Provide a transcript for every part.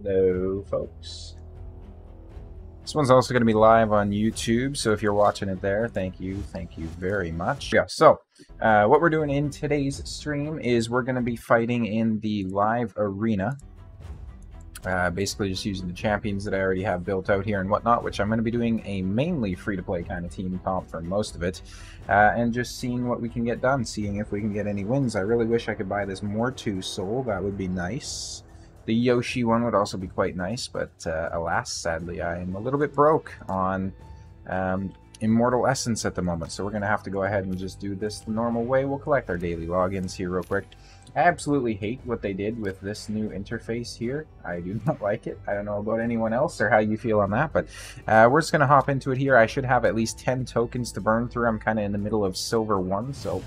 Hello, folks. This one's also going to be live on YouTube, so if you're watching it there, thank you very much. Yeah, so what we're doing in today's stream is we're going to be fighting in the live arena. Basically just using the champions that I already have built out here and whatnot, which I'm going to be doing a mainly free-to-play kind of team comp for most of it, and just seeing what we can get done, seeing if we can get any wins. I really wish I could buy this Mortu soul, that would be nice. The Yoshi one would also be quite nice, but alas, sadly, I am a little bit broke on Immortal Essence at the moment, so we're going to have to go ahead and just do this the normal way. We'll collect our daily logins here real quick. I absolutely hate what they did with this new interface here. I do not like it. I don't know about anyone else or how you feel on that, but we're just going to hop into it here. I should have at least 10 tokens to burn through. I'm kind of in the middle of Silver 1, so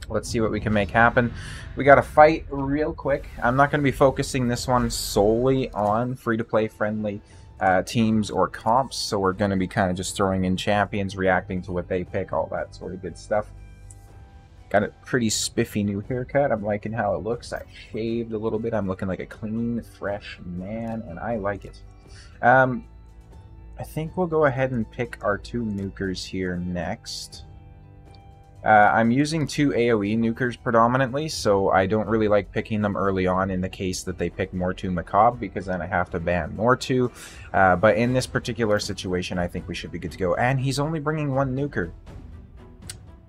let's see what we can make happen. We got to fight real quick. I'm not going to be focusing this one solely on free-to-play friendly teams or comps, so we're going to be kind of just throwing in champions, reacting to what they pick, all that sort of good stuff. Got a pretty spiffy new haircut. I'm liking how it looks. I shaved a little bit. I'm looking like a clean, fresh man, and I like it. I think we'll go ahead and pick our two nukers here next. I'm using two AoE nukers predominantly, so I don't really like picking them early on in the case that they pick Mortu Macabre, because then I have to ban Mortu. But in this particular situation, I think we should be good to go. And he's only bringing one nuker.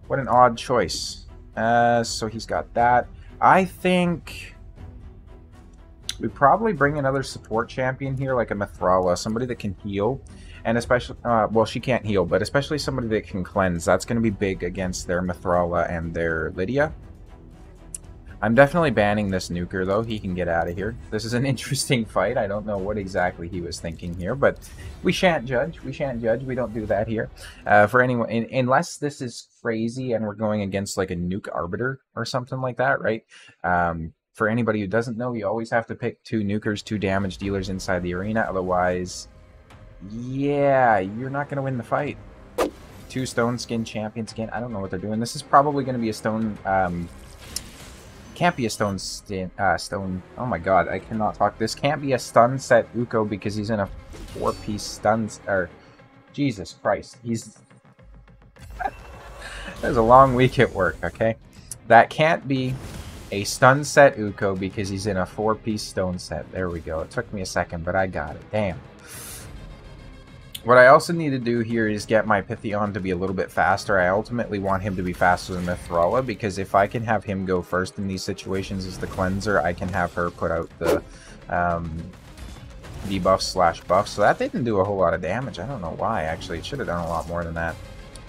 What an odd choice. So he's got that. I think we probably bring another support champion here, like a Mithrala, somebody that can heal. And especially, well, she can't heal, but especially somebody that can cleanse. That's going to be big against their Mithrala and their Lydia. I'm definitely banning this nuker, though. He can get out of here. This is an interesting fight. I don't know what exactly he was thinking here, but we shan't judge. We shan't judge. We don't do that here. For anyone, unless this is crazy and we're going against like a nuke arbiter or something like that, right? For anybody who doesn't know, you always have to pick two nukers, two damage dealers inside the arena. Otherwise, yeah, you're not going to win the fight. Two stone skin champions again. I don't know what they're doing. This is probably going to be a stone... can't be a stone. Oh my god, I cannot talk. This can't be a stun set Uko because he's in a 4-piece stun. Or Jesus Christ, he's. There's a long week at work. Okay, that can't be a stun set Uko because he's in a 4-piece stone set. There we go. It took me a second, but I got it. Damn. What I also need to do here is get my Pythion to be a little bit faster. I ultimately want him to be faster than Mithrala, because if I can have him go first in these situations as the cleanser, I can have her put out the debuff/buff. So that didn't do a whole lot of damage. I don't know why, actually. It should have done a lot more than that.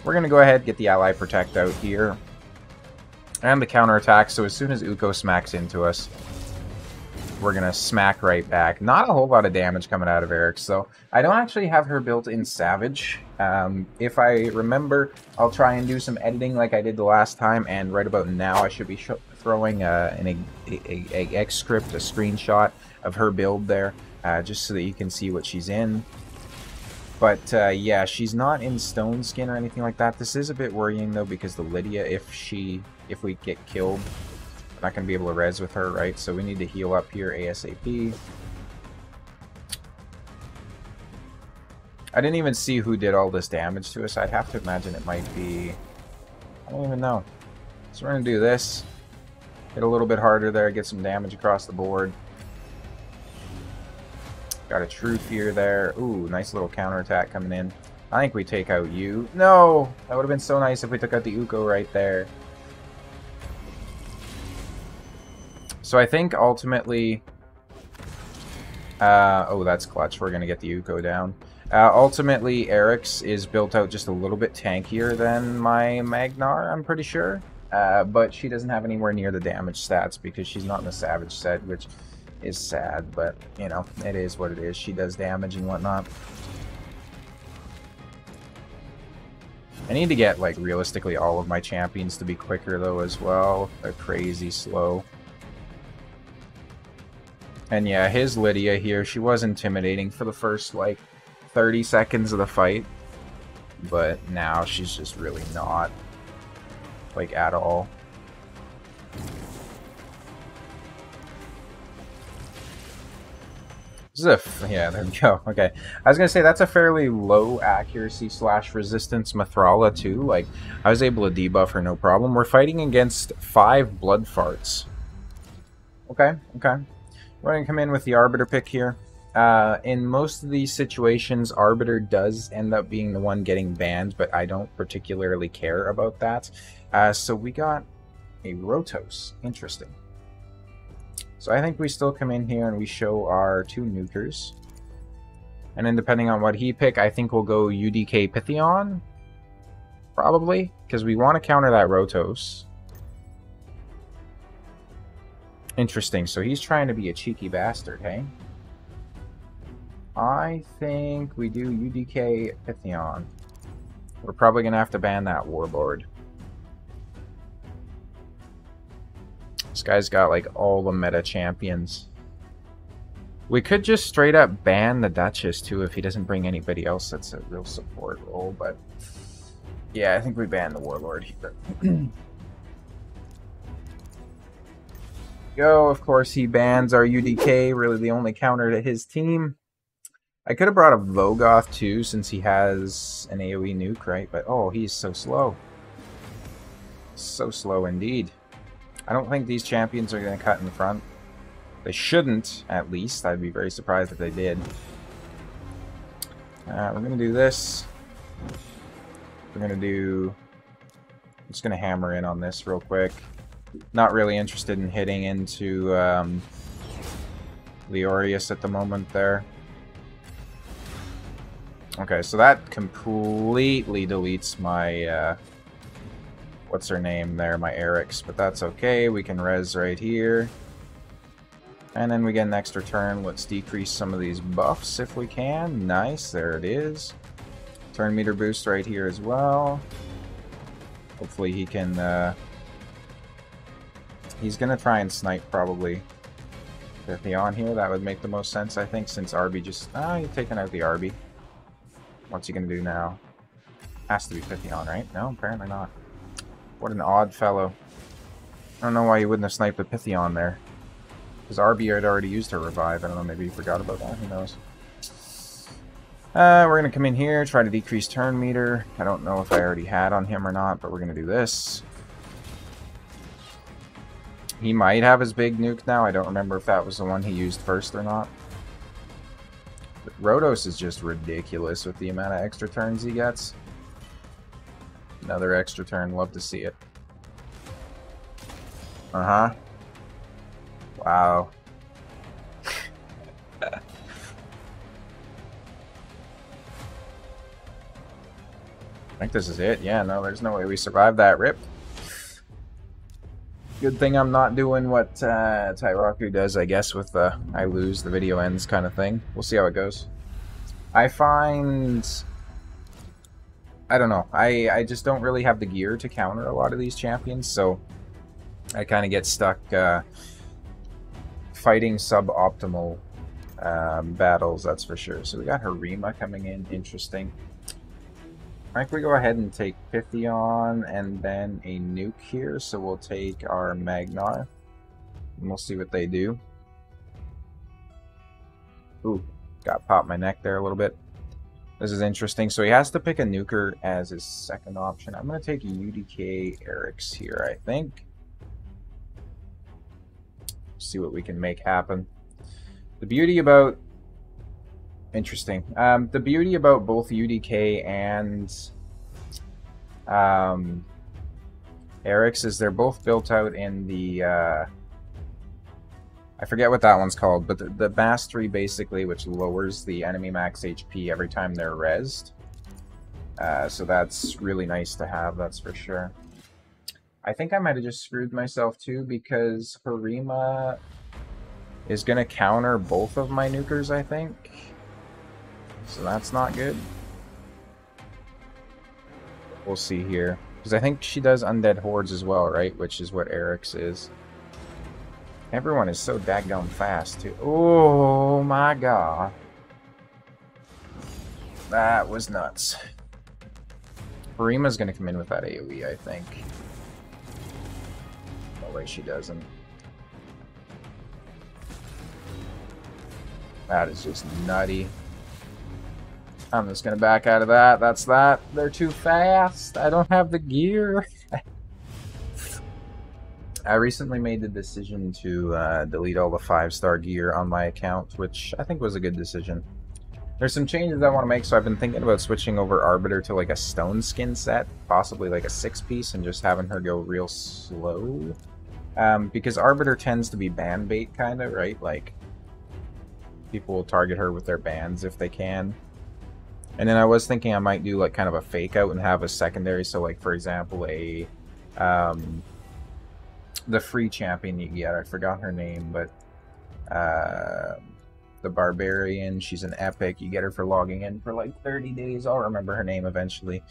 We're going to go ahead and get the Ally Protect out here. And the counterattack, so as soon as Uko smacks into us, we're going to smack right back. Not a whole lot of damage coming out of Eric's, though. I don't actually have her built in Savage. If I remember, I'll try and do some editing like I did the last time, and right about now I should be throwing an X script, a screenshot of her build there, just so that you can see what she's in. But yeah, she's not in Stone Skin or anything like that. This is a bit worrying, though, because the Lydia, if we get killed, we're not going to be able to res with her, right? So we need to heal up here ASAP. I didn't even see who did all this damage to us. I'd have to imagine it might be... I don't even know. So we're going to do this. Hit a little bit harder there, get some damage across the board. Got a True Fear there. Ooh, nice little counterattack coming in. I think we take out you. No! That would have been so nice if we took out the Uko right there. So I think ultimately... oh, that's clutch. We're going to get the Uko down. Ultimately, Eric's is built out just a little bit tankier than my Magnar, I'm pretty sure. But she doesn't have anywhere near the damage stats because she's not in the Savage set, which is sad. But, you know, it is what it is. She does damage and whatnot. I need to get, like, realistically all of my champions to be quicker, though, as well. They're crazy slow. And yeah, his Lydia here, she was intimidating for the first, like, 30 seconds of the fight. But now she's just really not, like, at all. Ziff. Yeah, there we go. Okay. I was going to say that's a fairly low accuracy / resistance Mithrala too. Like, I was able to debuff her no problem. We're fighting against 5 blood farts. Okay, okay. We're going to come in with the Arbiter pick here. In most of these situations, Arbiter does end up being the one getting banned, but I don't particularly care about that. So we got a Rotos. Interesting. So I think we still come in here and we show our 2 nukers. And then depending on what he pick, I think we'll go UDK Pythion. Probably. Because we want to counter that Rotos. Interesting. So he's trying to be a cheeky bastard, hey? I think we do UDK Pythion. We're probably going to have to ban that Warlord. This guy's got like all the meta champions. We could just straight up ban the Duchess too if he doesn't bring anybody else that's a real support role, but yeah, I think we ban the Warlord here. Go, of course he bans our UDK, really the only counter to his team. I could have brought a Vogoth too since he has an AoE nuke, right? But oh, he's so slow. So slow indeed. I don't think these champions are going to cut in front. They shouldn't, at least. I'd be very surprised if they did. We're going to do this. We're going to do... I'm just going to hammer in on this real quick. Not really interested in hitting into Leorius at the moment there. Okay, so that completely deletes my... what's her name there? My Eric's, but that's okay. We can res right here. And then we get an extra turn. Let's decrease some of these buffs if we can. Nice, there it is. Turn meter boost right here as well. Hopefully he can... he's going to try and snipe probably Pythion here. That would make the most sense, I think, since Arby just... he's taking out the Arby. What's he going to do now? Has to be Pythion, right? No, apparently not. What an odd fellow. I don't know why he wouldn't have sniped the Pythion there. Because Arby had already used her revive. I don't know, maybe he forgot about that. Who knows? We're going to come in here, try to decrease turn meter. I don't know if I already had on him or not, but we're going to do this. He might have his big nuke now. I don't remember if that was the one he used first or not. But Rotos is just ridiculous with the amount of extra turns he gets. Another extra turn, love to see it. Uh-huh. Wow. I think this is it. Yeah, no, there's no way we survive that rip. Good thing I'm not doing what Tyraku does, I guess, with the I lose, the video ends kind of thing. We'll see how it goes. I find... I don't know. I just don't really have the gear to counter a lot of these champions, so I kind of get stuck fighting suboptimal battles, that's for sure. So we got Harima coming in. Interesting. I think we go ahead and take Pythion and then a nuke here. So we'll take our Magnar and we'll see what they do. Ooh, got popped my neck there a little bit. This is interesting. So he has to pick a nuker as his second option. I'm going to take UDK Eric's here, I think. See what we can make happen. The beauty about... Interesting. The beauty about both UDK and Eric's is they're both built out in the... I forget what that one's called, but the mastery basically, which lowers the enemy max HP every time they're rezzed. So that's really nice to have, that's for sure. I think I might have just screwed myself too, because Harima is going to counter both of my nukers, I think. So that's not good. We'll see here. Because I think she does Undead Hordes as well, right? Which is what Eric's is. Everyone is so daggone fast, too. Oh my god. That was nuts. Harima's going to come in with that AoE, I think. No way she doesn't. That is just nutty. I'm just gonna back out of that. That's that. They're too fast. I don't have the gear. I recently made the decision to delete all the 5-star gear on my account, which I think was a good decision. There's some changes I want to make, so I've been thinking about switching over Arbiter to like a stone skin set, possibly like a 6-piece, and just having her go real slow. Because Arbiter tends to be band bait, kind of, right? Like, people will target her with their bands if they can. And then I was thinking I might do like kind of a fake out and have a secondary, so like for example a the free champion you get, I forgot her name, but the Barbarian, she's an epic, you get her for logging in for like 30 days, I'll remember her name eventually.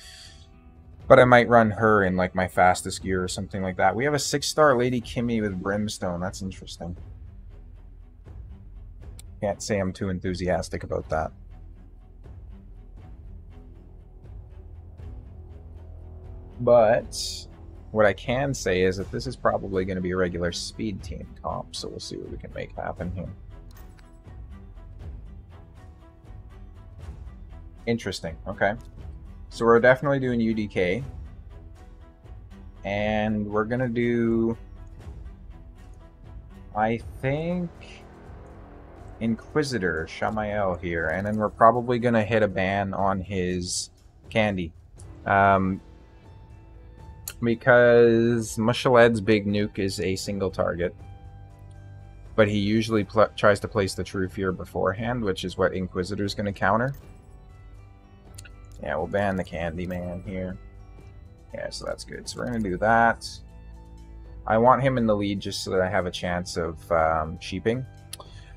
But I might run her in like my fastest gear or something like that. We have a 6-star Lady Kimmy with Brimstone, that's interesting. Can't say I'm too enthusiastic about that. But what I can say is that this is probably going to be a regular speed team comp, so we'll see what we can make happen here. Interesting, okay. So we're definitely doing UDK. And we're going to do, I think, Inquisitor Shamael here. And then we're probably going to hit a ban on his Candy. Because Mushaled's big nuke is a single target, but he usually tries to place the True Fear beforehand, which is what Inquisitor's going to counter. Yeah, we'll ban the Candyman here. Yeah, so that's good. So we're going to do that. I want him in the lead just so that I have a chance of sheeping.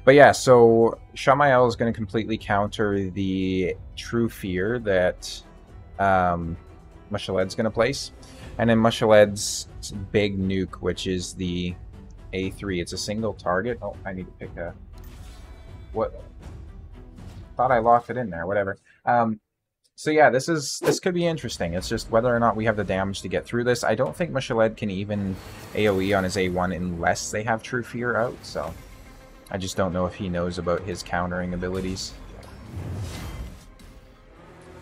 But yeah, so Shamael is going to completely counter the True Fear that Mushaled's going to place. And then Mushaled's big nuke, which is the A3. It's a single target. Oh, I need to pick a... What? Thought I locked it in there. Whatever. So yeah, this could be interesting. It's just whether or not we have the damage to get through this. I don't think Mushaled can even AoE on his A1 unless they have True Fear out. So I just don't know if he knows about his countering abilities.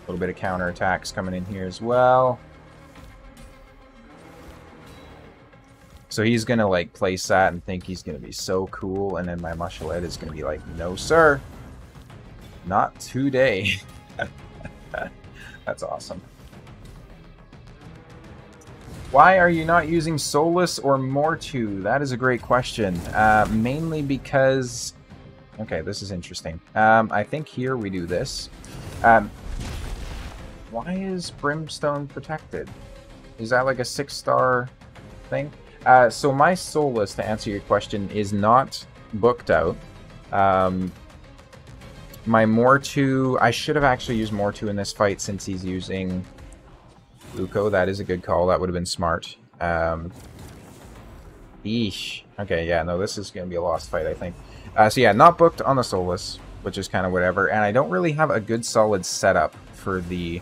A little bit of counter attacks coming in here as well. So he's going to like place that and think he's going to be so cool, and then my Mushaled is going to be like, no sir, not today. That's awesome. Why are you not using Solus or Mortu? That is a great question. Mainly because... Okay, this is interesting. I think here we do this. Why is Brimstone protected? Is that like a 6-star thing? So my Solus, to answer your question, is not booked out. My Mortu, I should have actually used Mortu in this fight since he's using Uko. That is a good call. That would have been smart. Eesh. Okay, yeah, no, this is going to be a lost fight, I think. So yeah, not booked on the Solus, which is kind of whatever. And I don't really have a good solid setup for the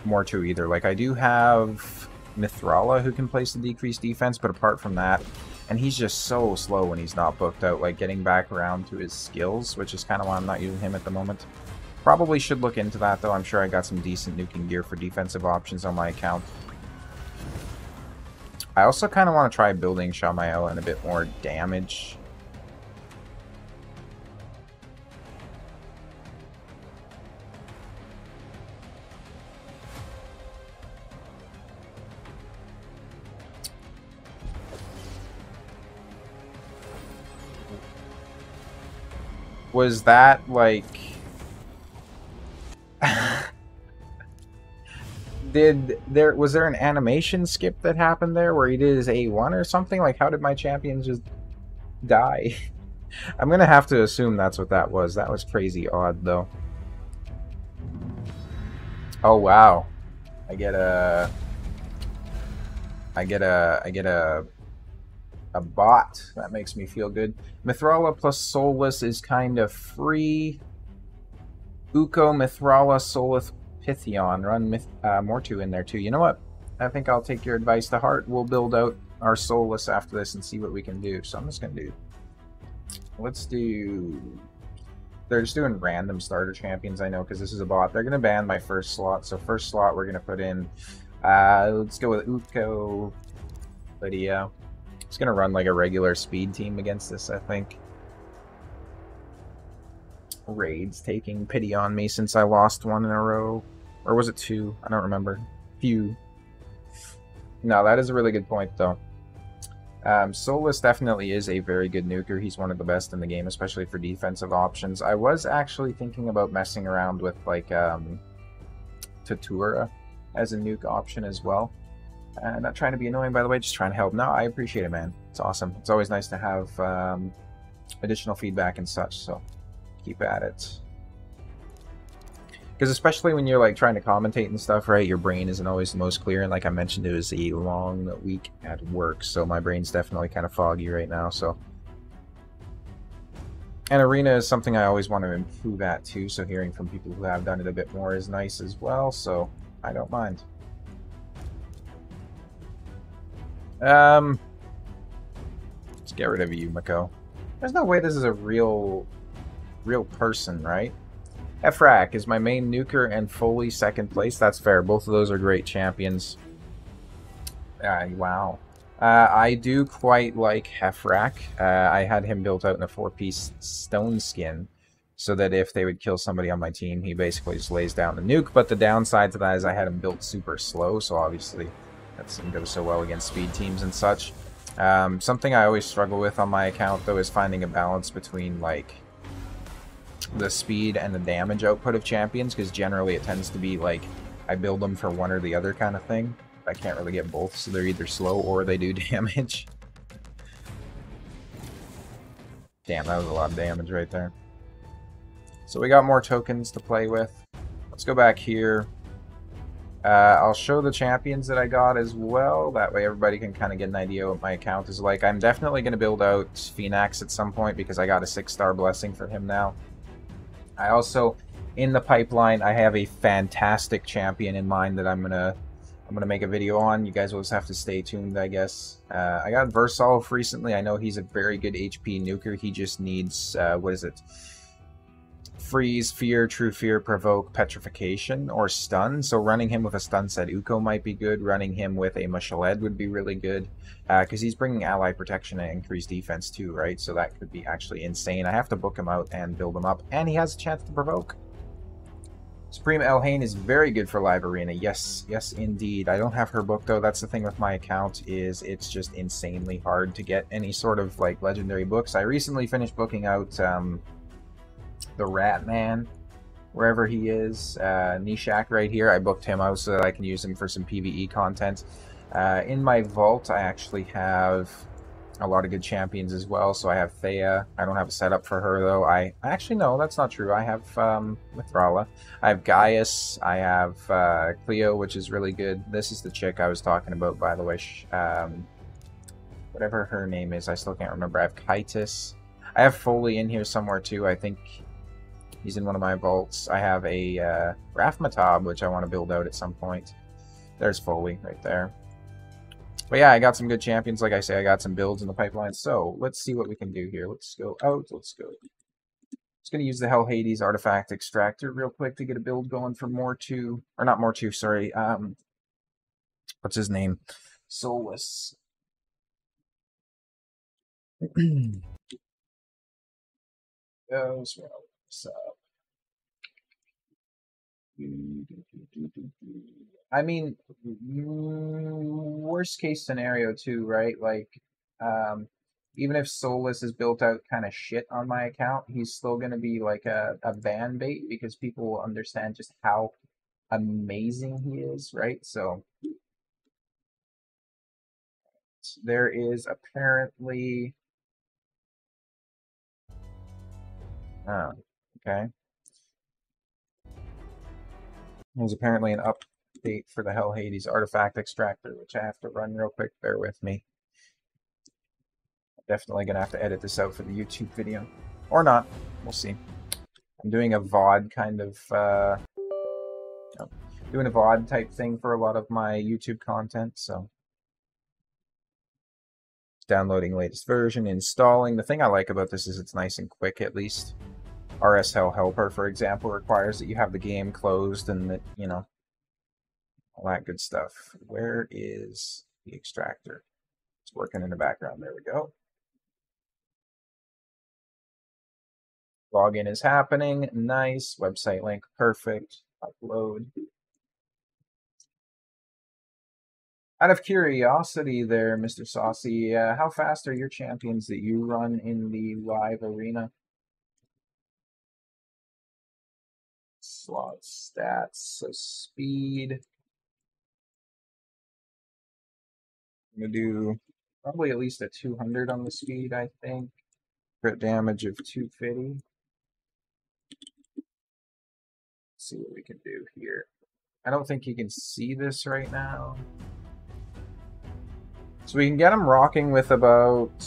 Mortu either. Like, I do have Mithrala who can place the decreased defense, but apart from that, and he's just so slow when he's not booked out, like getting back around to his skills, which is kind of why I'm not using him at the moment. Probably should look into that though. I'm sure I got some decent nuking gear for defensive options on my account. I also kind of want to try building Shamael and a bit more damage. Was that like... was there an animation skip that happened there where he did his A1 or something? Like, how did my champion just die? I'm gonna have to assume that's what that was. That was crazy odd though. Oh wow. I get a bot. That makes me feel good. Mithrala plus Solus is kind of free. Uko, Mithrala, Solus, Pythion. Run Mortu in there too. You know what? I think I'll take your advice to heart. We'll build out our Solus after this and see what we can do. So I'm just going to do let's do... They're just doing random starter champions, I know, because this is a bot. They're going to ban my first slot, so first slot we're going to put in... let's go with Utko, Lydia. It's going to run like a regular speed team against this, I think. Raid's taking pity on me since I lost one in a row. Or was it two? I don't remember. Few. No, that is a really good point, though. Solus definitely is a very good nuker. He's one of the best in the game, especially for defensive options. I was actually thinking about messing around with, like, Tatura as a nuke option as well. Not trying to be annoying, by the way, just trying to help. No, I appreciate it, man. It's awesome. It's always nice to have additional feedback and such, so keep at it. Because especially when you're like trying to commentate and stuff, right, your brain isn't always the most clear. And like I mentioned, it was a long week at work, so my brain's definitely kind of foggy right now. So, and arena is something I always want to improve at too. So hearing from people who have done it a bit more is nice as well. So I don't mind. Let's get rid of you, Mako. There's no way this is a real person, right? Efrak is my main nuker and Foley second place. That's fair. Both of those are great champions. Wow. I do quite like Efrak. I had him built out in a 4-piece stone skin so that if they would kill somebody on my team, he basically just lays down the nuke. But the downside to that is I had him built super slow, so obviously that doesn't go so well against speed teams and such. Something I always struggle with on my account, though, is finding a balance between, like, the speed and the damage output of champions, because generally it tends to be like I build them for one or the other kind of thing. I can't really get both, so they're either slow or they do damage. Damn, that was a lot of damage right there. So we got more tokens to play with. Let's go back here. I'll show the champions that I got as well. That way everybody can kind of get an idea what my account is like. I'm definitely going to build out Phoenix at some point because I got a 6-star blessing for him now. I also, in the pipeline, I have a fantastic champion in mind that I'm gonna make a video on. You guys will just have to stay tuned, I guess. I got Versolve recently. I know he's a very good HP nuker. He just needs, what is it? Freeze, Fear, True Fear, Provoke, Petrification, or Stun. So running him with a Stun set Uko might be good. Running him with a Mushaled would be really good. Because he's bringing ally protection and increased defense too, right? So that could be actually insane. I have to book him out and build him up. And he has a chance to provoke. Supreme Elhain is very good for live arena. Yes, yes indeed. I don't have her booked though. That's the thing with my account, is it's just insanely hard to get any sort of like legendary books. I recently finished booking out the Rat Man, wherever he is. Nishak right here. I booked him out so that I can use him for some PvE content. In my vault, I actually have a lot of good champions as well. So I have Thea. I don't have a setup for her, though. Actually, no, that's not true. I have Mithrala. I have Gaius. I have Cleo, which is really good. This is the chick I was talking about, by the way. Whatever her name is, I still can't remember. I have Kytus. I have Foley in here somewhere, too. I think he's in one of my vaults. I have a Rathmatab, which I want to build out at some point. There's Foley right there. But yeah, I got some good champions. Like I say, I got some builds in the pipeline. So let's see what we can do here. Let's go out. Let's go. Just going to use the Hell Hades Artifact Extractor real quick to get a build going for Mortu. Or not Mortu, sorry. What's his name? Solus. What's up? I mean, worst case scenario too, right? Like, even if Solus is built out kind of shit on my account, he's still going to be like a ban bait because people will understand just how amazing he is, right? So, there is apparently... Oh, okay. There's apparently an update for the Hell Hades Artifact Extractor, which I have to run real quick. Bear with me. I'm definitely going to have to edit this out for the YouTube video. Or not. We'll see. I'm doing a VOD kind of... doing a VOD type thing for a lot of my YouTube content, so... Downloading latest version, installing. The thing I like about this is it's nice and quick, at least. RSL Helper, for example, requires that you have the game closed and that, you know, all that good stuff. Where is the extractor? It's working in the background. There we go. Login is happening. Nice. Website link. Perfect. Upload. Out of curiosity there, Mr. Saucy, how fast are your champions that you run in the live arena? Slot stats, so speed. I'm going to do probably at least a 200 on the speed, I think. Crit damage of 250. Let's see what we can do here. I don't think you can see this right now. So we can get him rocking with about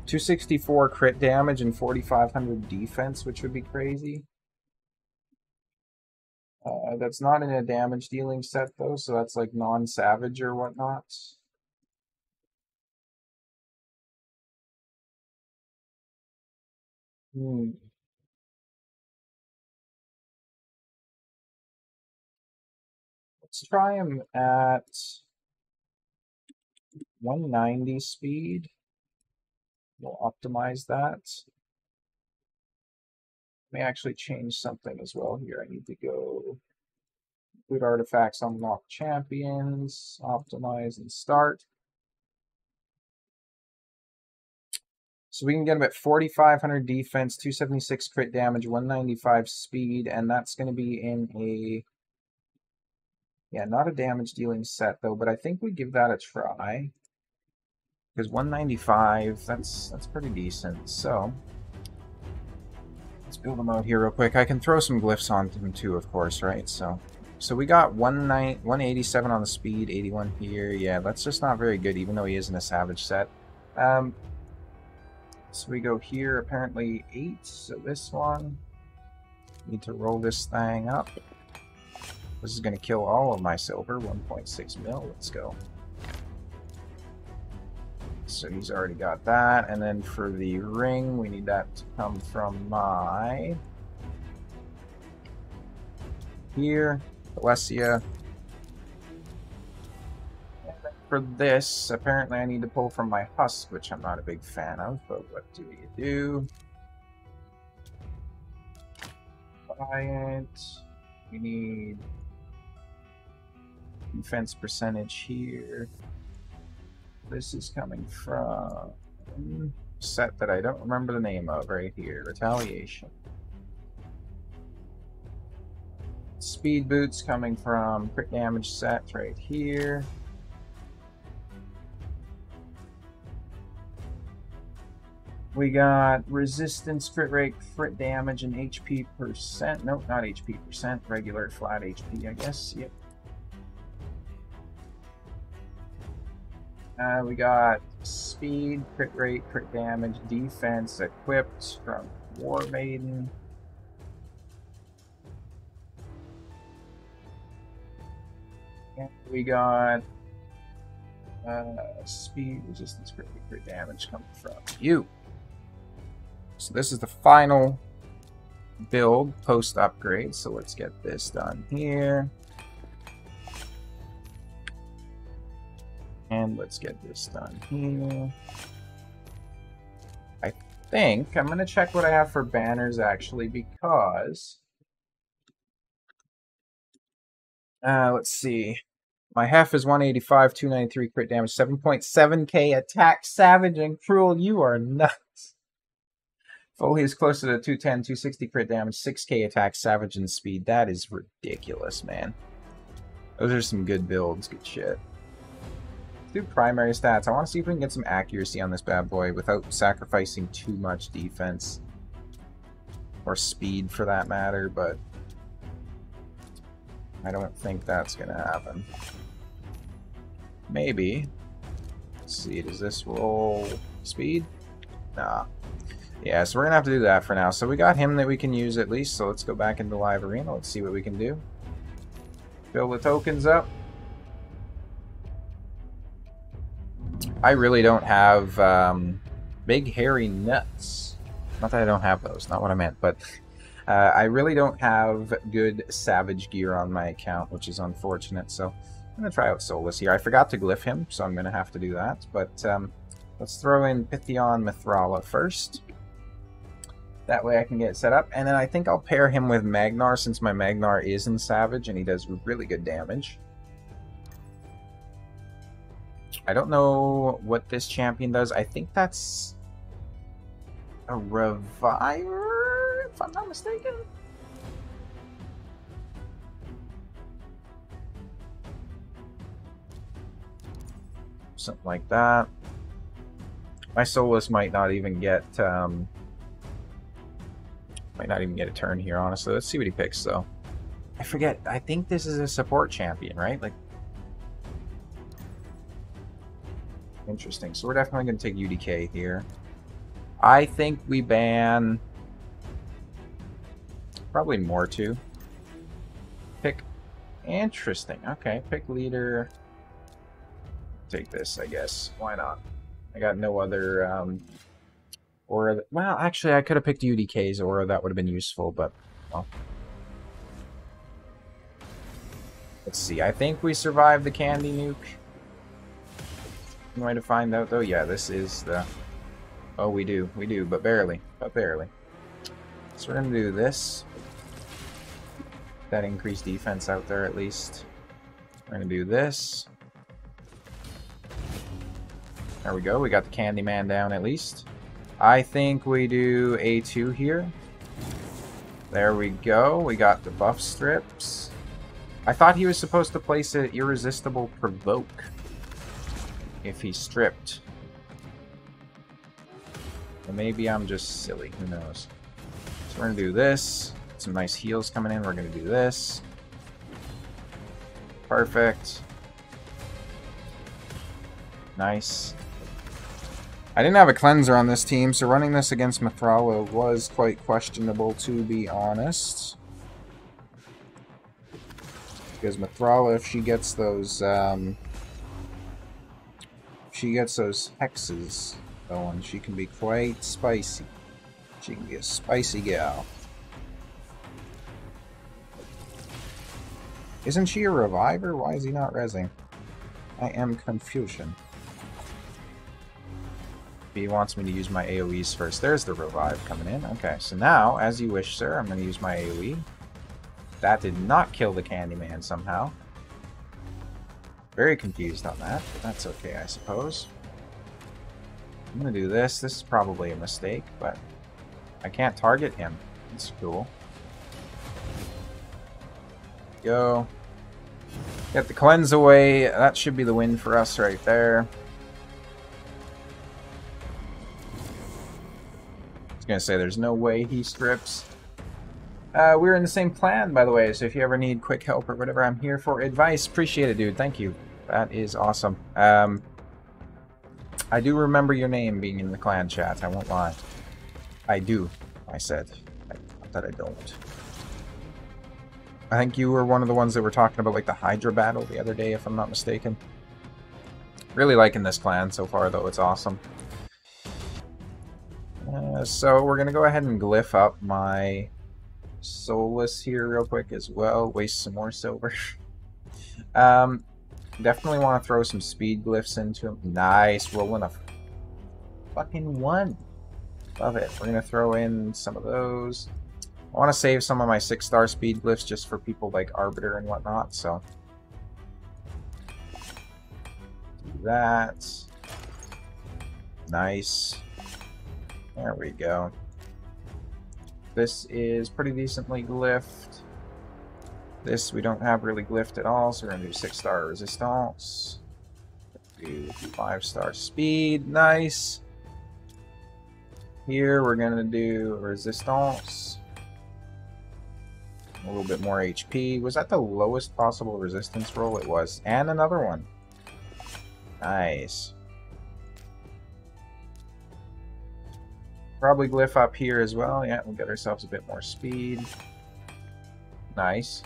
264 crit damage and 4,500 defense, which would be crazy. That's not in a damage dealing set though, so that's like non-savage or whatnot. Let's try him at 190 speed. We'll optimize that. May actually change something as well here. I need to go include artifacts, unlock champions, optimize, and start. So we can get him at 4,500 defense, 276 crit damage, 195 speed, and that's going to be in a, yeah, not a damage dealing set though, but I think we give that a try. Because 195, that's pretty decent. So let's build them out here real quick. I can throw some glyphs on them too, of course, right? So we got 187 on the speed, 81 here. Yeah, that's just not very good, even though he isn't a savage set. So we go here, apparently 8. So this one, need to roll this thing up. This is going to kill all of my silver, 1.6 mil. Let's go. So he's already got that. And then for the ring, we need that to come from my... here, Alessia. And then for this, apparently I need to pull from my husk, which I'm not a big fan of, but what do you do? Client. We need defense percentage here. This is coming from a set that I don't remember the name of right here. Retaliation. Speed boots coming from crit damage set right here. We got resistance, crit rate, crit damage, and HP percent. Nope, not HP percent. Regular flat HP, I guess. Yep. We got speed, crit rate, crit damage, defense equipped from War Maiden. And we got speed, resistance, crit rate, crit damage coming from you. So this is the final build post upgrade. So let's get this done here. And let's get this done here. I think I'm going to check what I have for banners actually, because let's see. My hef is 185, 293 crit damage, 7.7k attack, savage and cruel. You are nuts. Foley is closer to 210, 260 crit damage, 6k attack, savage and speed. That is ridiculous, man. Those are some good builds, good shit. Do primary stats. I want to see if we can get some accuracy on this bad boy without sacrificing too much defense or speed for that matter, but I don't think that's gonna happen. Maybe. Let's see, does this roll speed? Nah. Yeah, so we're gonna have to do that for now. So we got him that we can use at least, so let's go back into live arena. Let's see what we can do. Fill the tokens up. I really don't have big hairy nuts. Not that I don't have those, not what I meant, but I really don't have good Savage gear on my account, which is unfortunate, so I'm going to try out Solus here. I forgot to glyph him, so I'm going to have to do that, but let's throw in Pythion Mithrala first. That way I can get it set up, and then I think I'll pair him with Magnar, since my Magnar is in Savage, and he does really good damage. I don't know what this champion does. I think that's a Reviver, if I'm not mistaken. Something like that. My Solus might not even get a turn here, honestly. Let's see what he picks, though. I forget. I think this is a support champion, right? Like, interesting. So we're definitely going to take UDK here. I think we ban probably Mortu. Pick. Interesting. Okay, pick leader. Take this, I guess. Why not? I got no other aura. Well, actually, I could have picked UDK's aura. That would have been useful, but well. Let's see. I think we survived the candy nuke. Way to find out, though. Yeah, this is the. Oh, we do, but barely, So we're gonna do this. That increased defense out there, at least. We're gonna do this. There we go. We got the Candyman down, at least. I think we do A2 here. There we go. We got the buff strips. I thought he was supposed to place an irresistible provoke if he stripped. Or maybe I'm just silly. Who knows? So we're going to do this. Some nice heals coming in. We're going to do this. Perfect. Nice. I didn't have a cleanser on this team, so running this against Mithrala was quite questionable, to be honest. Because Mithrala, if she gets those hexes going, she can be quite spicy. She can be a spicy gal. Isn't she a reviver? Why is he not rezzing? I am confusion. He wants me to use my AoEs first. There's the revive coming in. Okay, so now, as you wish, sir, I'm going to use my AoE. That did not kill the Candyman somehow. Very confused on that, but that's okay, I suppose. I'm going to do this. This is probably a mistake, but I can't target him. It's cool. Go. Get the cleanse away. That should be the win for us right there. Gonna say there's no way he strips. We're in the same clan, by the way, so if you ever need quick help or whatever, I'm here for advice. Appreciate it, dude. Thank you. That is awesome. I do remember your name being in the clan chat, I won't lie. I do, I said. Not that I don't. I think you were one of the ones that were talking about like the Hydra battle the other day, if I'm not mistaken. Really liking this clan so far, though. It's awesome. So we're going to go ahead and glyph up my Solus here real quick as well. Waste some more silver. Definitely want to throw some speed glyphs into him. Nice. Rolling a fucking 1. Love it. We're going to throw in some of those. I want to save some of my 6-star speed glyphs just for people like Arbiter and whatnot, so. Do that. Nice. There we go. This is pretty decently glyphed. This we don't have really glyphed at all, so we're going to do 6-star resistance. Do 5-star speed. Nice. Here we're going to do resistance. A little bit more HP. Was that the lowest possible resistance roll? It was. And another one. Nice. Probably glyph up here as well. Yeah, we'll get ourselves a bit more speed. Nice.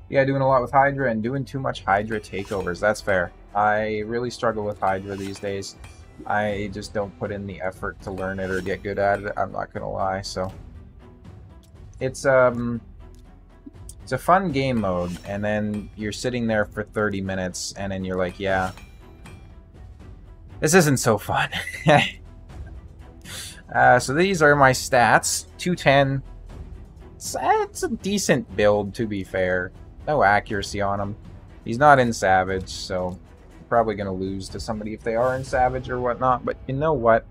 Yeah, doing a lot with Hydra and doing too much Hydra takeovers. That's fair. I really struggle with Hydra these days. I just don't put in the effort to learn it or get good at it, I'm not gonna lie, so... It's a fun game mode, and then you're sitting there for 30 minutes, and then you're like, yeah, this isn't so fun. So these are my stats. 210. It's a decent build, to be fair. No accuracy on him. He's not in Savage, so I'm probably going to lose to somebody if they are in Savage or whatnot. But you know what?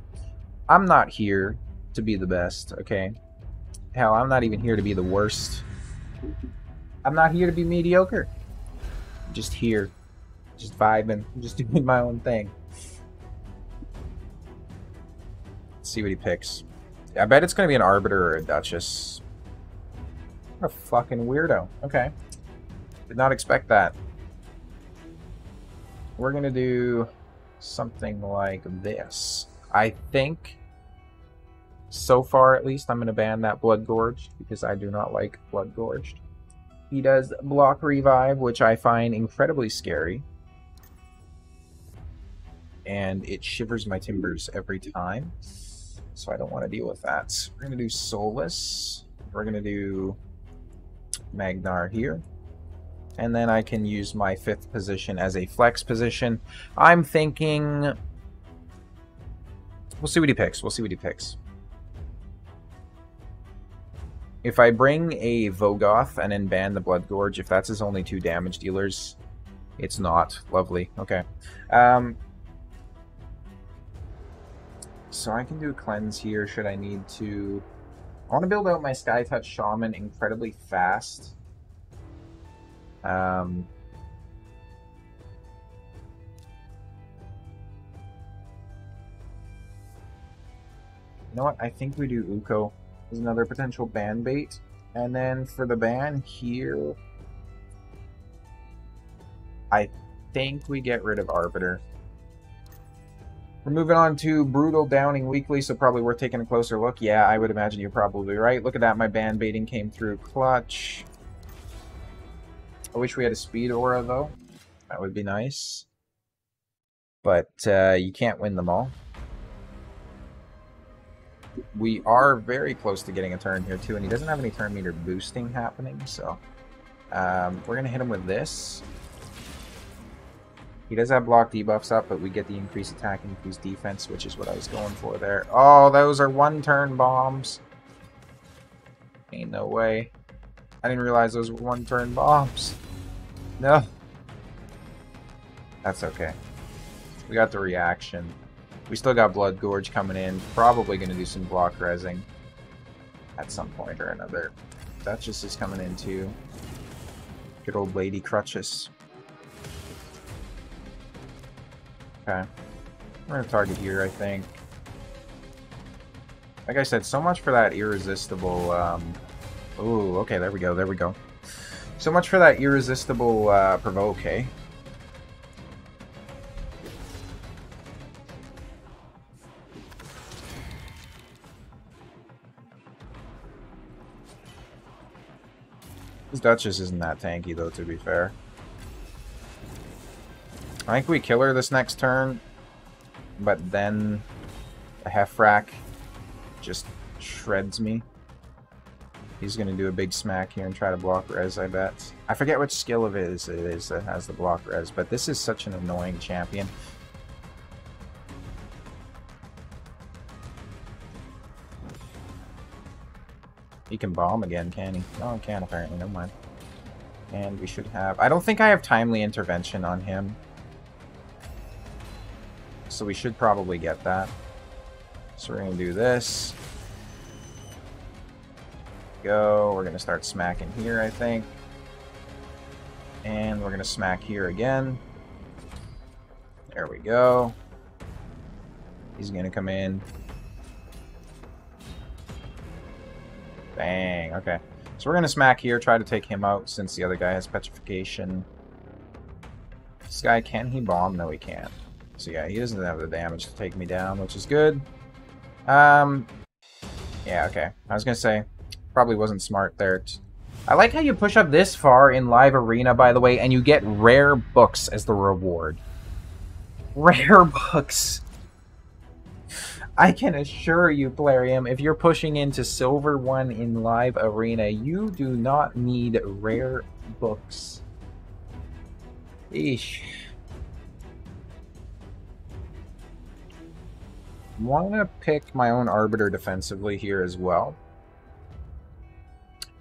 I'm not here to be the best, okay? Hell, I'm not even here to be the worst. I'm not here to be mediocre. I'm just here. Just vibing. I'm just doing my own thing. Let's see what he picks. I bet it's going to be an Arbiter or a Duchess. What a fucking weirdo. Okay. Did not expect that. We're going to do something like this. I think, so far at least, I'm going to ban that Blood Gorged because I do not like Blood Gorged. He does block revive, which I find incredibly scary. And it shivers my timbers every time. So I don't want to deal with that. We're going to do Soulless. We're going to do Magnar here. And then I can use my 5th position as a flex position. I'm thinking... We'll see what he picks. We'll see what he picks. If I bring a Vogoth and then ban the Blood Gorge, if that's his only 2 damage dealers, it's not. Lovely. Okay. So I can do a Cleanse here should I need to. I want to build out my Skytouch Shaman incredibly fast. You know what? I think we do Ukko as another potential ban bait. And then for the ban here, I think we get rid of Arbiter. We're moving on to Brutal Downing Weekly, so probably worth taking a closer look. Yeah, I would imagine you're probably right. Look at that, my ban baiting came through clutch. I wish we had a speed aura, though. That would be nice. But you can't win them all. We are very close to getting a turn here, too, and he doesn't have any turn meter boosting happening, so... we're going to hit him with this. He does have block debuffs up, but we get the increased attack and increased defense, which is what I was going for there. Oh, those are 1-turn bombs. Ain't no way. I didn't realize those were 1-turn bombs. No. That's okay. We got the reaction. We still got Blood Gorge coming in. Probably going to do some block rezzing at some point or another. Duchess is coming in too. Good old Lady Crutches. Okay. We're going to target here, I think. Like I said, so much for that irresistible... Ooh, okay, there we go, there we go. So much for that irresistible provoke, eh? This Duchess isn't that tanky, though, to be fair. I think we kill her this next turn, but then the Heffrack just shreds me. He's going to do a big smack here and try to block res, I bet. I forget which skill of his it is that has the block res, but this is such an annoying champion. He can bomb again, can he? No, he can't apparently, never mind. And we should have... I don't think I have Timely Intervention on him. So we should probably get that. So we're going to do this. Go. We're going to start smacking here, I think. And we're going to smack here again. There we go. He's going to come in. Bang. Okay. So we're going to smack here, try to take him out since the other guy has Petrification. This guy, can he bomb? No, he can't. So yeah, he doesn't have the damage to take me down, which is good. Yeah, okay. I was going to say, probably wasn't smart there. I like how you push up this far in Live Arena, by the way, and you get rare books as the reward. Rare books. I can assure you, Plarium, if you're pushing into Silver 1 in Live Arena, you do not need rare books. Eesh. I want to pick my own Arbiter defensively here as well.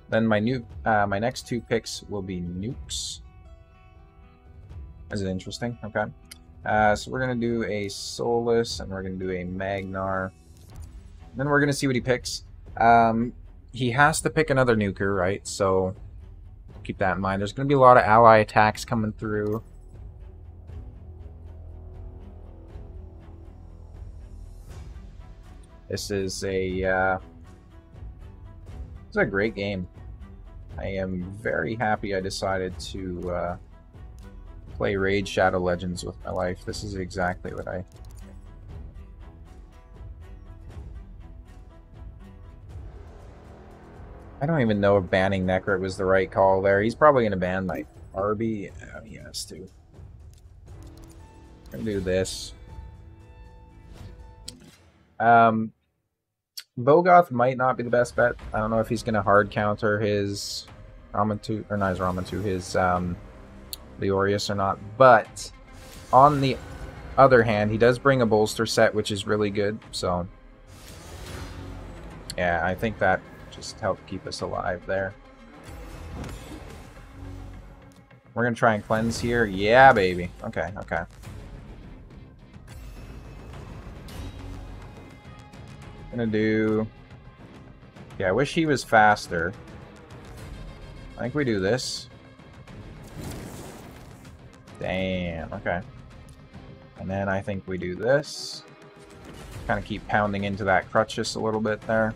Then my next two picks will be nukes. Is it interesting? Okay. So we're going to do a Solus, and we're going to do a Magnar. Then we're going to see what he picks. He has to pick another nuker, right? So keep that in mind. There's going to be a lot of ally attacks coming through. This is a great game. I am very happy I decided to play Raid Shadow Legends with my life. This is exactly what I don't even know if banning Necrit was the right call there. He's probably going to ban my Arby. Oh, he has to. I'm going to do this. Vogoth might not be the best bet. I don't know if he's going to hard counter his Ramantu, or not his Ramantu, his Leorius or not. But on the other hand, he does bring a bolster set, which is really good. So yeah, I think that just helped keep us alive there. We're going to try and cleanse here. Yeah, baby. Okay, okay. Gonna do... Yeah, I wish he was faster. I think we do this. Damn, okay. And then I think we do this. Kind of keep pounding into that crutch just a little bit there.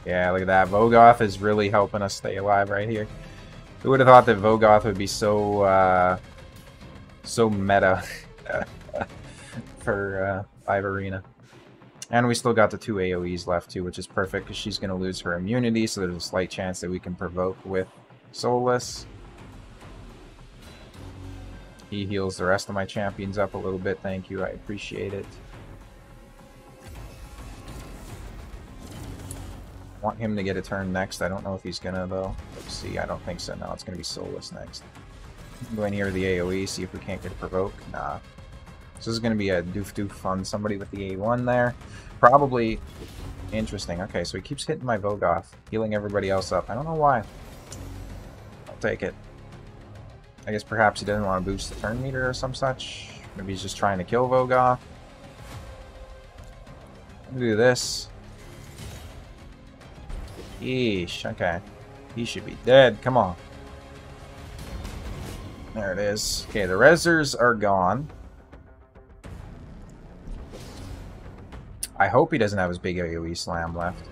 Yeah, look at that. Vogoth is really helping us stay alive right here. Who would have thought that Vogoth would be so so meta for Live Arena. And we still got the 2 AoEs left too, which is perfect because she's going to lose her immunity, so there's a slight chance that we can provoke with Solus. He heals the rest of my champions up a little bit, thank you, I appreciate it. I want him to get a turn next, I don't know if he's gonna though. Let's see, I don't think so, no, it's gonna be Solus next. Go in here with the AoE, see if we can't get a provoke. Nah. So this is going to be a doof on somebody with the A1 there. Probably interesting. Okay, so he keeps hitting my Vogoth, healing everybody else up. I don't know why. I'll take it. I guess perhaps he doesn't want to boost the turn meter or some such. Maybe he's just trying to kill Vogoth. I'll do this. Yeesh, okay. He should be dead. Come on. There it is. Okay, the Rezzers are gone. I hope he doesn't have his big AoE slam left.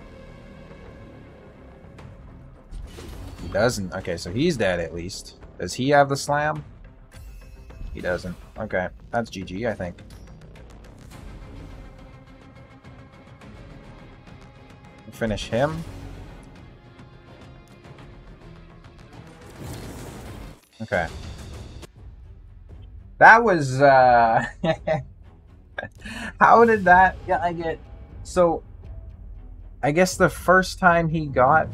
He doesn't. Okay, so he's dead at least. Does he have the slam? He doesn't. Okay, that's GG, I think. We'll finish him. Okay. That was, how did that guy get... So, I guess the first time he got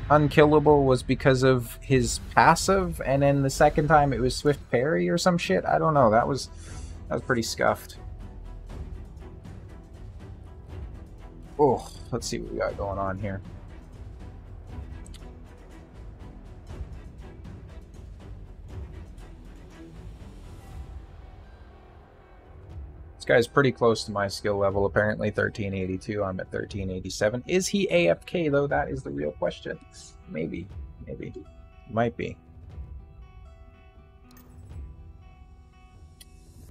unkillable was because of his passive, and then the second time it was Swift Parry or some shit? I don't know, that was pretty scuffed. Oh, let's see what we got going on here. Guy's pretty close to my skill level, apparently 1382. I'm at 1387. Is he AFK though? That is the real question. Maybe. Maybe. Might be.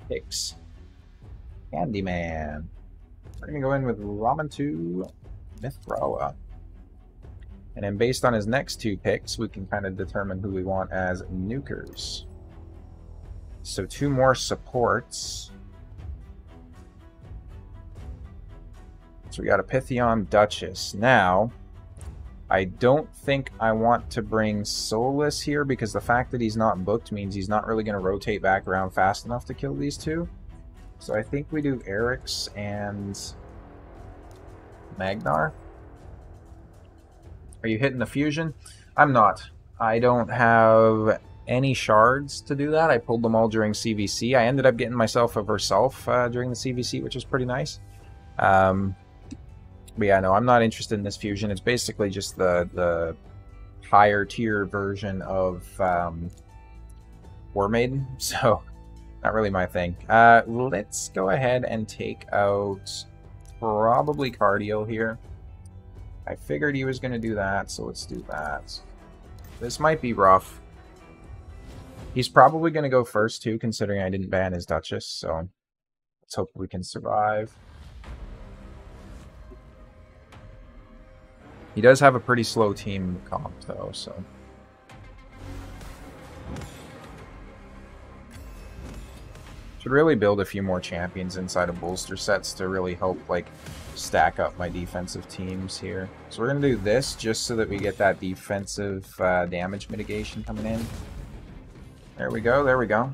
Picks. Candyman. We're gonna go in with Ramantu Mithrawa. And then based on his next two picks, we can kind of determine who we want as nukers. So 2 more supports. So we got a Pythion Duchess. Now, I don't think I want to bring Solus here because the fact that he's not booked means he's not really going to rotate back around fast enough to kill these two. So I think we do Eric's and Magnar. Are you hitting the fusion? I'm not. I don't have any shards to do that. I pulled them all during CVC. I ended up getting myself a Verself during the CVC, which was pretty nice. But yeah, no, I'm not interested in this fusion. It's basically just the higher tier version of War Maiden, so not really my thing. Let's go ahead and take out probably Cardio here. I figured he was going to do that, so let's do that. This might be rough. He's probably going to go first, too, considering I didn't ban his Duchess, so let's hope we can survive. He does have a pretty slow team comp, though, so... Should really build a few more champions inside of bolster sets to really help, like, stack up my defensive teams here. So we're going to do this just so that we get that defensive damage mitigation coming in. There we go, there we go.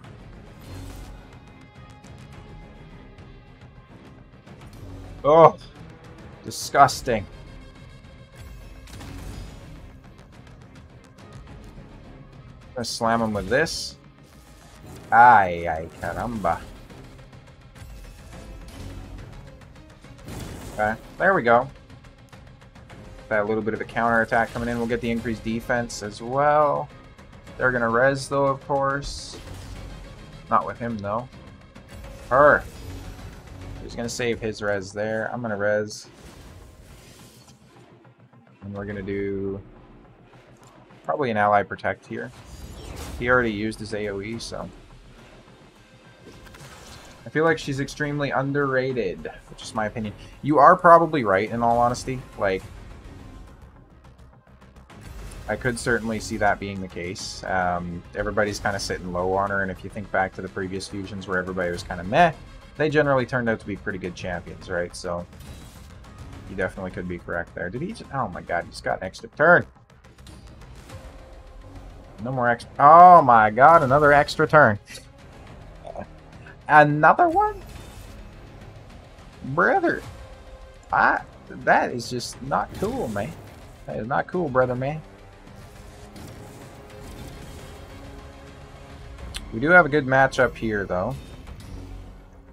Oh! Disgusting. I'm gonna slam him with this. Ay, ay, caramba. Okay, there we go. That little bit of a counter attack coming in. We'll get the increased defense as well. They're gonna res though, of course. Not with him though. Her. He's gonna save his res there. I'm gonna res. And we're gonna do probably an ally protect here. He already used his AoE, so I feel like she's extremely underrated, which is my opinion. You are probably right, in all honesty. Like, I could certainly see that being the case. Everybody's kind of sitting low on her, and if you think back to the previous fusions where everybody was kind of meh, they generally turned out to be pretty good champions, right? So, you definitely could be correct there. Did he just... Oh my god, he just got an extra turn. No more extra... Oh my god, another extra turn. Another one? Brother. That is just not cool, man. That is not cool, brother, man. We do have a good matchup here, though.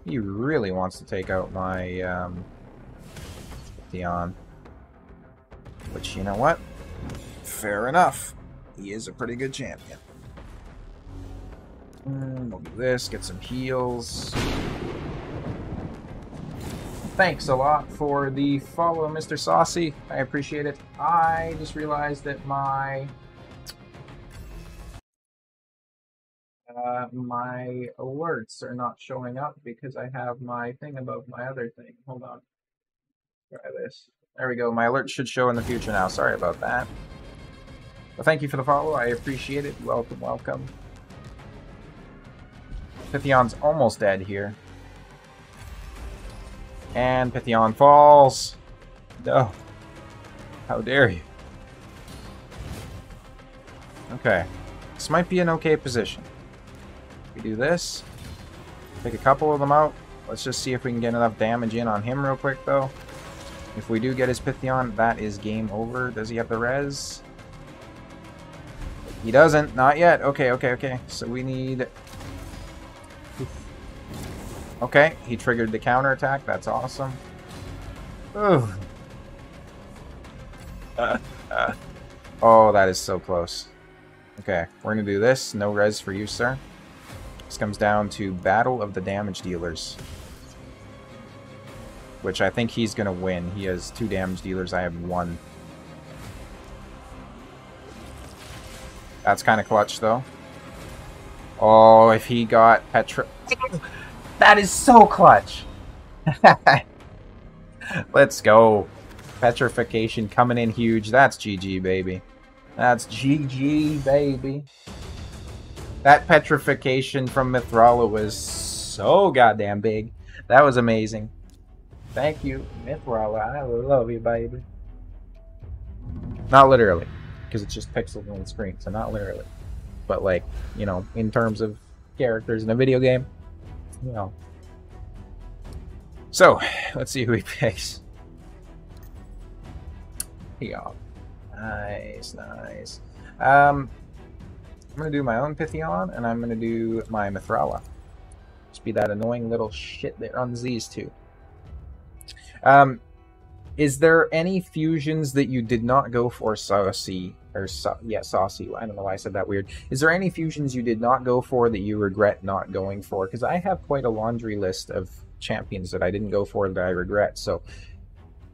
He really wants to take out my Theon. Which, you know what? Fair enough. He is a pretty good champion. We'll do this, get some heals. Thanks a lot for the follow, Mr. Saucy. I appreciate it. I just realized that my my alerts are not showing up because I have my thing above my other thing. Hold on. Try this. There we go. My alert should show in the future now. Sorry about that. Well, thank you for the follow. I appreciate it. Welcome, welcome. Pythion's almost dead here. And Pythion falls. No. How dare you. Okay. This might be an okay position. We do this. Take a couple of them out. Let's just see if we can get enough damage in on him real quick, though. If we do get his Pythion, that is game over. Does he have the res? He doesn't. Not yet. Okay, okay, okay. So we need... Okay, he triggered the counterattack. That's awesome. Ooh. Oh, that is so close. Okay, we're going to do this. No res for you, sir. This comes down to Battle of the Damage Dealers. Which I think he's going to win. He has 2 damage dealers. I have 1. That's kind of clutch, though. Oh, if he got Petra... That is so clutch! Let's go. Petrification coming in huge. That's GG, baby. That's GG, baby. That petrification from Mithrala was so goddamn big. That was amazing. Thank you, Mithrala. I love you, baby. Not literally, because it's just pixels on the screen, so not literally. But like, you know, in terms of characters in a video game, you know. So, let's see who he picks. Yeah. Nice, nice. I'm gonna do my own Pythion, and I'm gonna do my Mithrala. Just be that annoying little shit that runs these two. Is there any fusions that you did not go for, Saucy? Saucy. I don't know why I said that weird. Is there any fusions you did not go for that you regret not going for? Because I have quite a laundry list of champions that I didn't go for that I regret. So,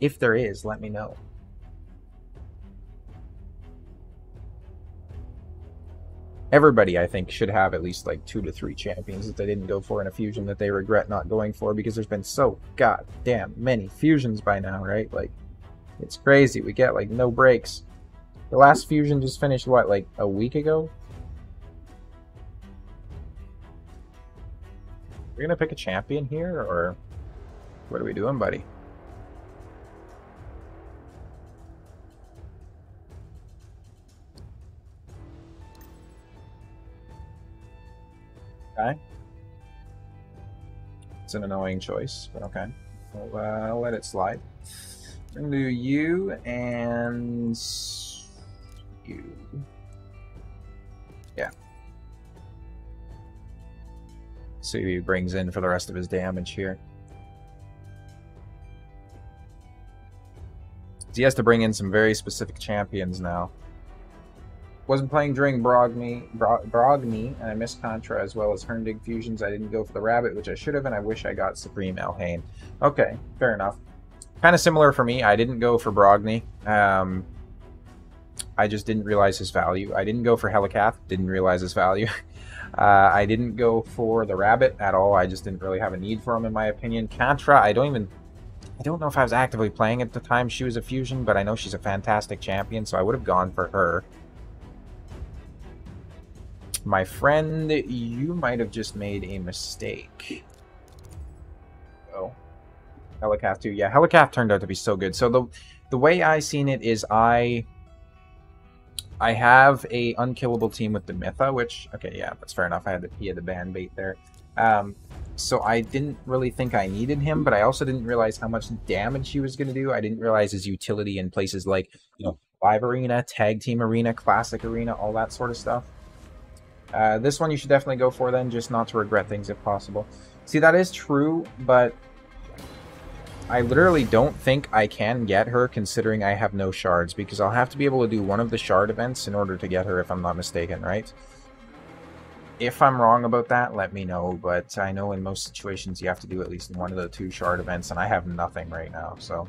if there is, let me know. Everybody, I think, should have at least like 2 to 3 champions that they didn't go for in a fusion that they regret not going for, because there's been so goddamn many fusions by now, right? Like, it's crazy. We get like no breaks. The last fusion just finished, what, like a week ago? We're gonna pick a champion here, or what are we doing, buddy? Okay. It's an annoying choice, but okay. I'll let it slide. I'm gonna do you and you. Yeah. See who he brings in for the rest of his damage here. He has to bring in some very specific champions now. Wasn't playing during Brogni, and I missed Contra as well as Herndig fusions. I didn't go for the Rabbit, which I should have, and I wish I got Supreme Elhain. Okay, fair enough. Kind of similar for me. I didn't go for Brogni. I just didn't realize his value. I didn't go for Helicath. Didn't realize his value. I didn't go for the Rabbit at all. I just didn't really have a need for him, in my opinion. Contra, I don't know if I was actively playing at the time she was a fusion, but I know she's a fantastic champion, so I would have gone for her. My friend, you might have just made a mistake. Oh. Helicath too. Yeah, Helicath turned out to be so good. So the way I seen it is I have a unkillable team with the Mytha, which, okay, yeah, that's fair enough. He had the band bait there. So I didn't really think I needed him, but I also didn't realize how much damage he was going to do. I didn't realize his utility in places like, you know, Live Arena, Tag Team Arena, Classic Arena, all that sort of stuff. This one you should definitely go for then, just not to regret things if possible. See, that is true, but I literally don't think I can get her considering I have no shards, because I'll have to be able to do one of the shard events in order to get her, if I'm not mistaken, right? If I'm wrong about that, let me know, but I know in most situations you have to do at least one of the 2 shard events, and I have nothing right now, so...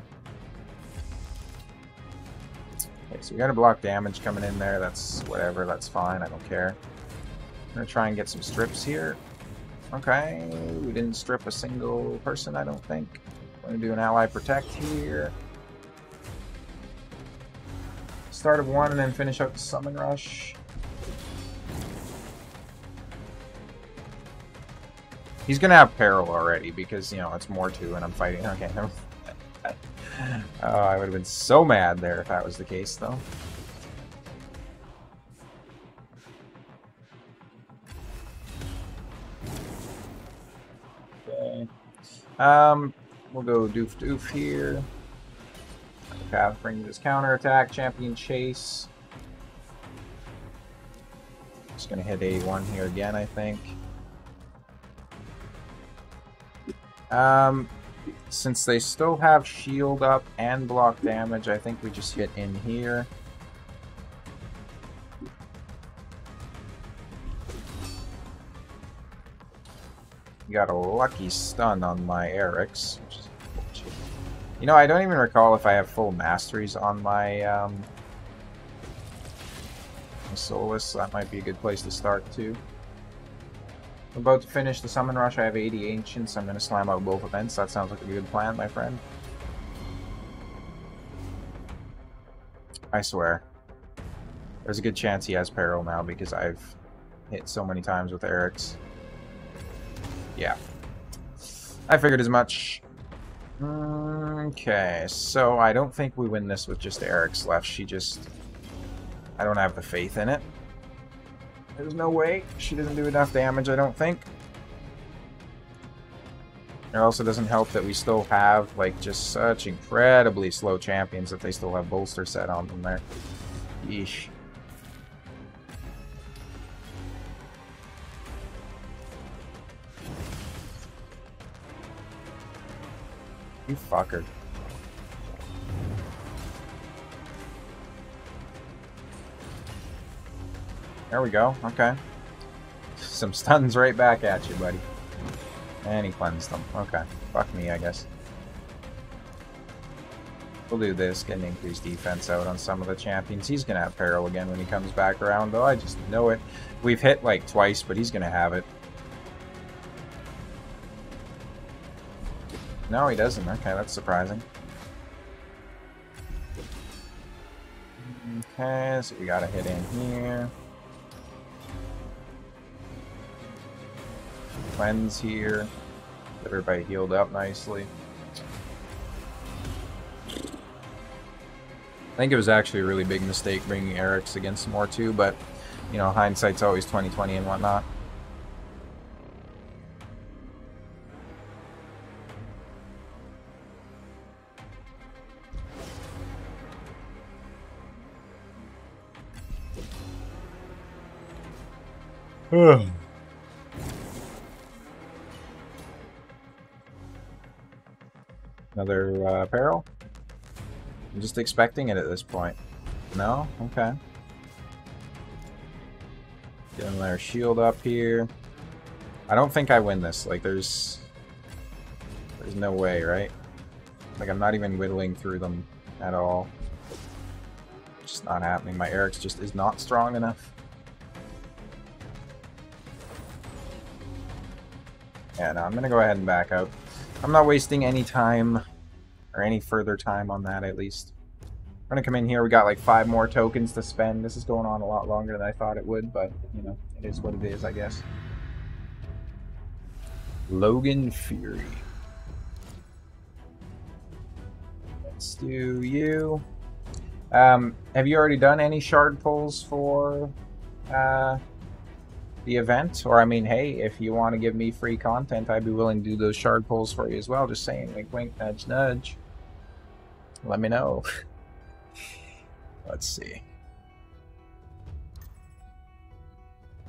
Okay, so we got a block damage coming in there, that's whatever, that's fine, I don't care. I'm gonna try and get some strips here. Okay, we didn't strip a single person, I don't think. We're gonna do an ally protect here. Start of 1 and then finish up the summon rush. He's gonna have peril already because, you know, it's more 2 and I'm fighting. Okay, never mind. Oh, I would have been so mad there if that was the case, though. Okay. We'll go doof here. Path brings his counterattack, champion chase. Just gonna hit A1 here again, I think. Since they still have shield up and block damage, I think we just hit in here. Got a lucky stun on my Eric's, which is bullshit. You know, I don't even recall if I have full masteries on my Solus, so that might be a good place to start too. I'm about to finish the summon rush. I have 80 ancients. I'm going to slam out both events. That sounds like a good plan, my friend. I swear. There's a good chance he has peril now because I've hit so many times with Eric's. Yeah. I figured as much. Okay, so I don't think we win this with just Eric's left. She just... I don't have the faith in it. There's no way. She doesn't do enough damage, I don't think. It also doesn't help that we still have, like, just such incredibly slow champions that they still have bolster set on them there. Yeesh. You fucker. There we go. Okay. Some stuns right back at you, buddy. And he cleansed them. Okay. Fuck me, I guess. We'll do this, get an increased defense out on some of the champions. He's going to have Peril again when he comes back around, though. I just know it. We've hit, like, twice, but he's going to have it. No, he doesn't. Okay, that's surprising. Okay, so we got to hit in here. Cleanse here. Get everybody healed up nicely. I think it was actually a really big mistake bringing Eric's against Mortu, but, you know, hindsight's always 20/20 and whatnot. Another Peril? I'm just expecting it at this point. No? Okay. Get another shield up here. I don't think I win this. Like, there's no way, right? Like, I'm not even whittling through them at all. Just not happening. My Eric's just is not strong enough. Yeah, no, I'm gonna go ahead and back out. I'm not wasting any time, or any further time on that, at least. We're gonna come in here, we got like 5 more tokens to spend. This is going on a lot longer than I thought it would, but, you know, it is what it is, I guess. Logan Fury. Let's do you. Have you already done any shard pulls for the event? Or, I mean, hey, if you want to give me free content, I'd be willing to do those shard pulls for you as well. Just saying, wink, wink, nudge, nudge. Let me know. Let's see.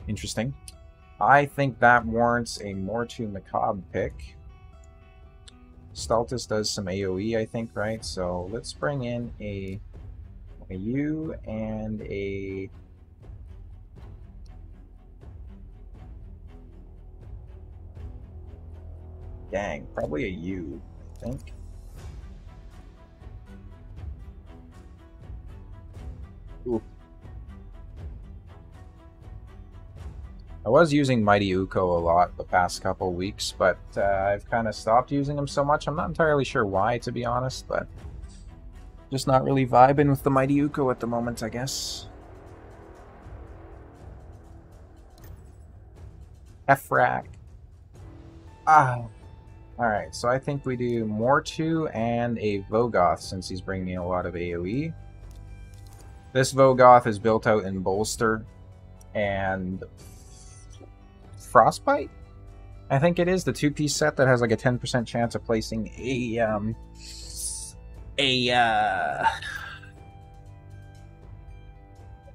Interesting. I think that warrants a Mortu Macabre pick. Stultus does some AoE, I think, right? So let's bring in a U and a... Dang, probably a U, I think. Ooh. I was using Mighty Uko a lot the past couple weeks, but I've kind of stopped using him so much. I'm not entirely sure why, to be honest, but just not really vibing with the Mighty Uko at the moment, I guess. F-Rack. Ah. Alright, so I think we do Mortu and a Vogoth, since he's bringing a lot of AoE. This Vogoth is built out in Bolster and Frostbite? I think it is the 2-piece set that has like a 10% chance of placing what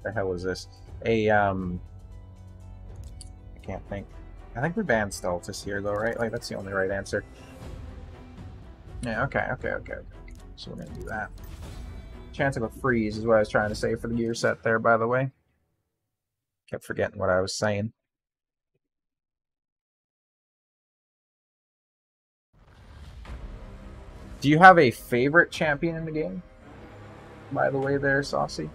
the hell is this? I can't think. I think we banned Stultus here though, right? Like, that's the only right answer. Yeah, okay. So we're gonna do that. Chance of a freeze is what I was trying to say for the gear set there, by the way. Kept forgetting what I was saying. Do you have a favorite champion in the game? By the way there, Saucy?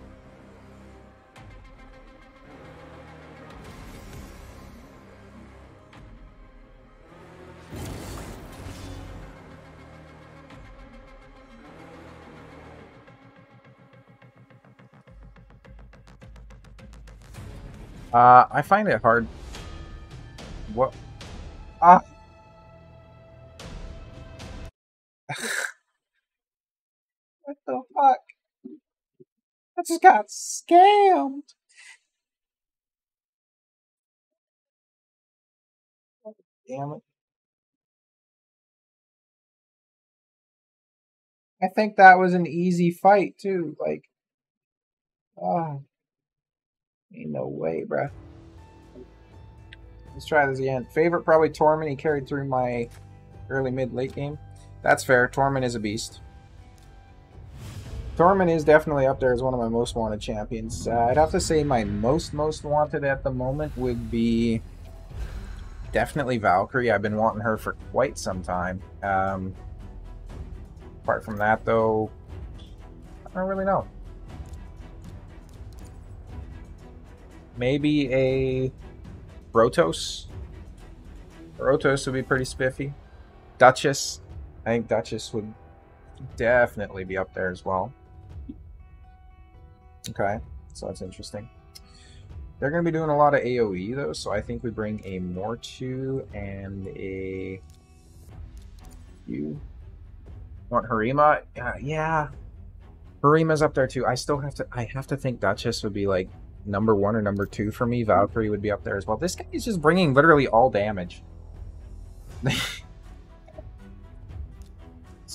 I find it hard. What? Ah! What the fuck? I just got scammed. Damn it. I think that was an easy fight, too. Like, oh, ain't no way, bruh. Let's try this again. Favorite, probably Torment. He carried through my early, mid, late game. That's fair. Torment is a beast. Torment is definitely up there as one of my most wanted champions. I'd have to say my most wanted at the moment would be definitely Valkyrie. I've been wanting her for quite some time. Apart from that, though, I don't really know. Maybe a Protoss. Protoss would be pretty spiffy. Duchess. I think Duchess would definitely be up there as well. Okay, so that's interesting. They're going to be doing a lot of AoE, though, so I think we bring a Mortu and a... You want Harima? Yeah. Harima's up there, too. I have to think Duchess would be, like, number 1 or number 2 for me. Valkyrie would be up there as well. This guy is just bringing literally all damage. This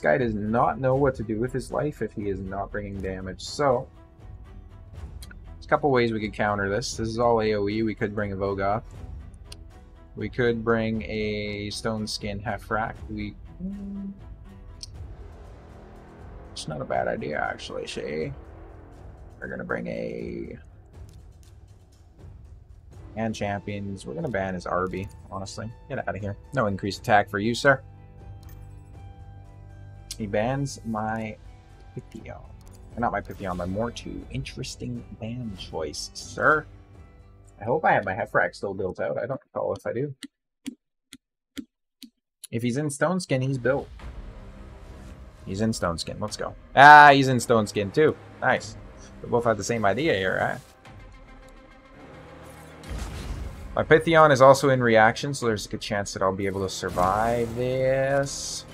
guy does not know what to do with his life if he is not bringing damage. So, there's a couple ways we could counter this. This is all AoE. We could bring a Vogoth. We could bring a Stone Skin Heffrack. It's not a bad idea, actually, Shay. We're going to bring a... And champions. We're going to ban his Arby, honestly. Get out of here. No increased attack for you, sir. He bans my Pythion. Not my Pythion, my Mortu. Interesting ban choice, sir. I hope I have my Heffrack still built out. I don't recall if I do. If he's in Stone Skin, he's built. He's in Stone Skin. Let's go. Ah, he's in Stone Skin too. Nice. We both have the same idea here, right? My Pythion is also in reaction, so there's a good chance that I'll be able to survive this.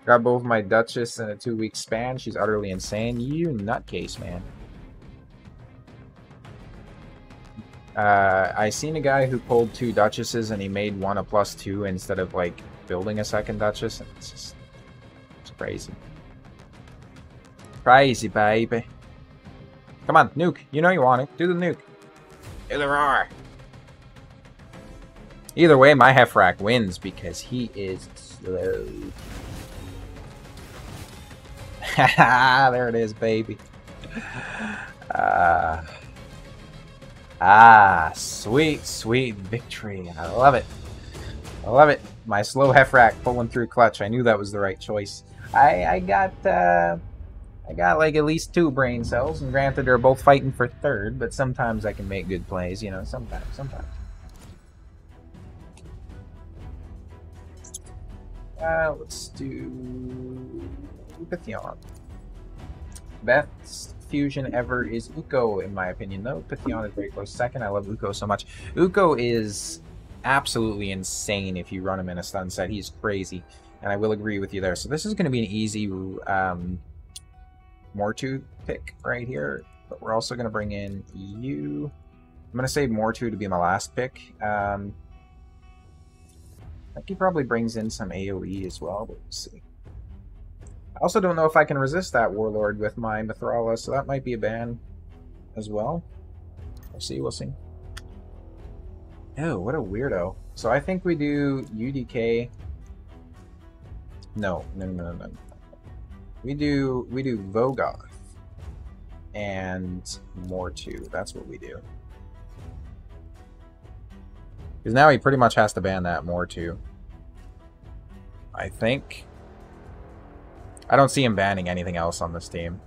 Got both my Duchess in a 2-week span. She's utterly insane. You nutcase, man. I seen a guy who pulled 2 Duchesses and he made one a +2 instead of, like, building a second Duchess. And it's crazy. Crazy, baby. Come on, nuke. You know you want it. Do the nuke. Do the roar. Either way, my Heffrack wins because he is slow. Haha, there it is, baby. Sweet, sweet victory. I love it. I love it. My slow Heffrack pulling through clutch. I knew that was the right choice. I got like at least 2 brain cells, and granted they're both fighting for 3rd, but sometimes I can make good plays, you know, sometimes. Let's do Pythion. Best fusion ever is Ukko, in my opinion, though. Pythion is very close second. I love Ukko so much. Ukko is absolutely insane if you run him in a stun set. He's crazy, and I will agree with you there. So this is going to be an easy Mortu pick right here, but we're also going to bring in you. I'm going to save Mortu to be my last pick. I think he probably brings in some AoE as well, but we'll see. I also don't know if I can resist that Warlord with my Mithrala, so that might be a ban as well. We'll see, we'll see. Oh, what a weirdo. So I think we do UDK. No. We do Vogoth and Mortu. That's what we do. Because now he pretty much has to ban that Mortu. I think. I don't see him banning anything else on this team.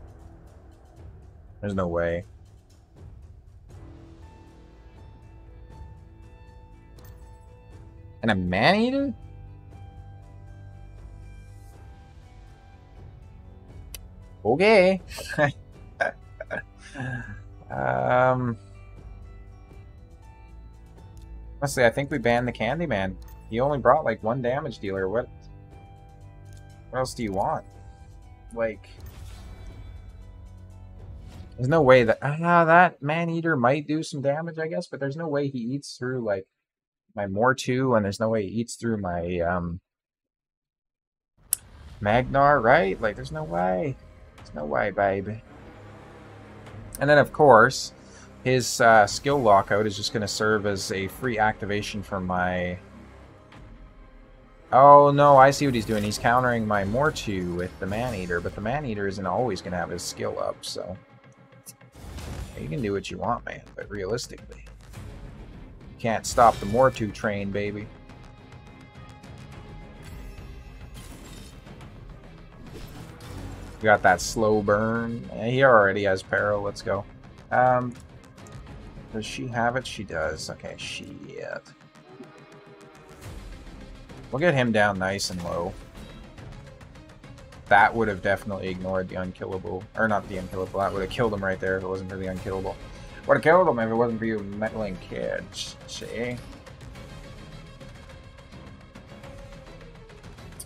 There's no way. And a Man-Eater? Okay. Honestly, I think we banned the Candyman. He only brought like 1 damage dealer. What else do you want? Like, there's no way that that man-eater might do some damage, I guess, but there's no way he eats through like my Mortu, and there's no way he eats through my Magnar, right? Like, there's no way. There's no way, baby. And then, of course, his skill lockout is just going to serve as a free activation for my... Oh, no, I see what he's doing. He's countering my Mortu with the Man-Eater, but the Man-Eater isn't always going to have his skill up, so... You can do what you want, man, but realistically... You can't stop the Mortu train, baby. Got that slow burn. He already has Peril. Let's go. Does she have it? She does. Okay, shit. We'll get him down nice and low. That would have definitely ignored the unkillable. Or not the unkillable. That would have killed him right there if it wasn't for the unkillable. Would have killed him if it wasn't for you meddling kids. See?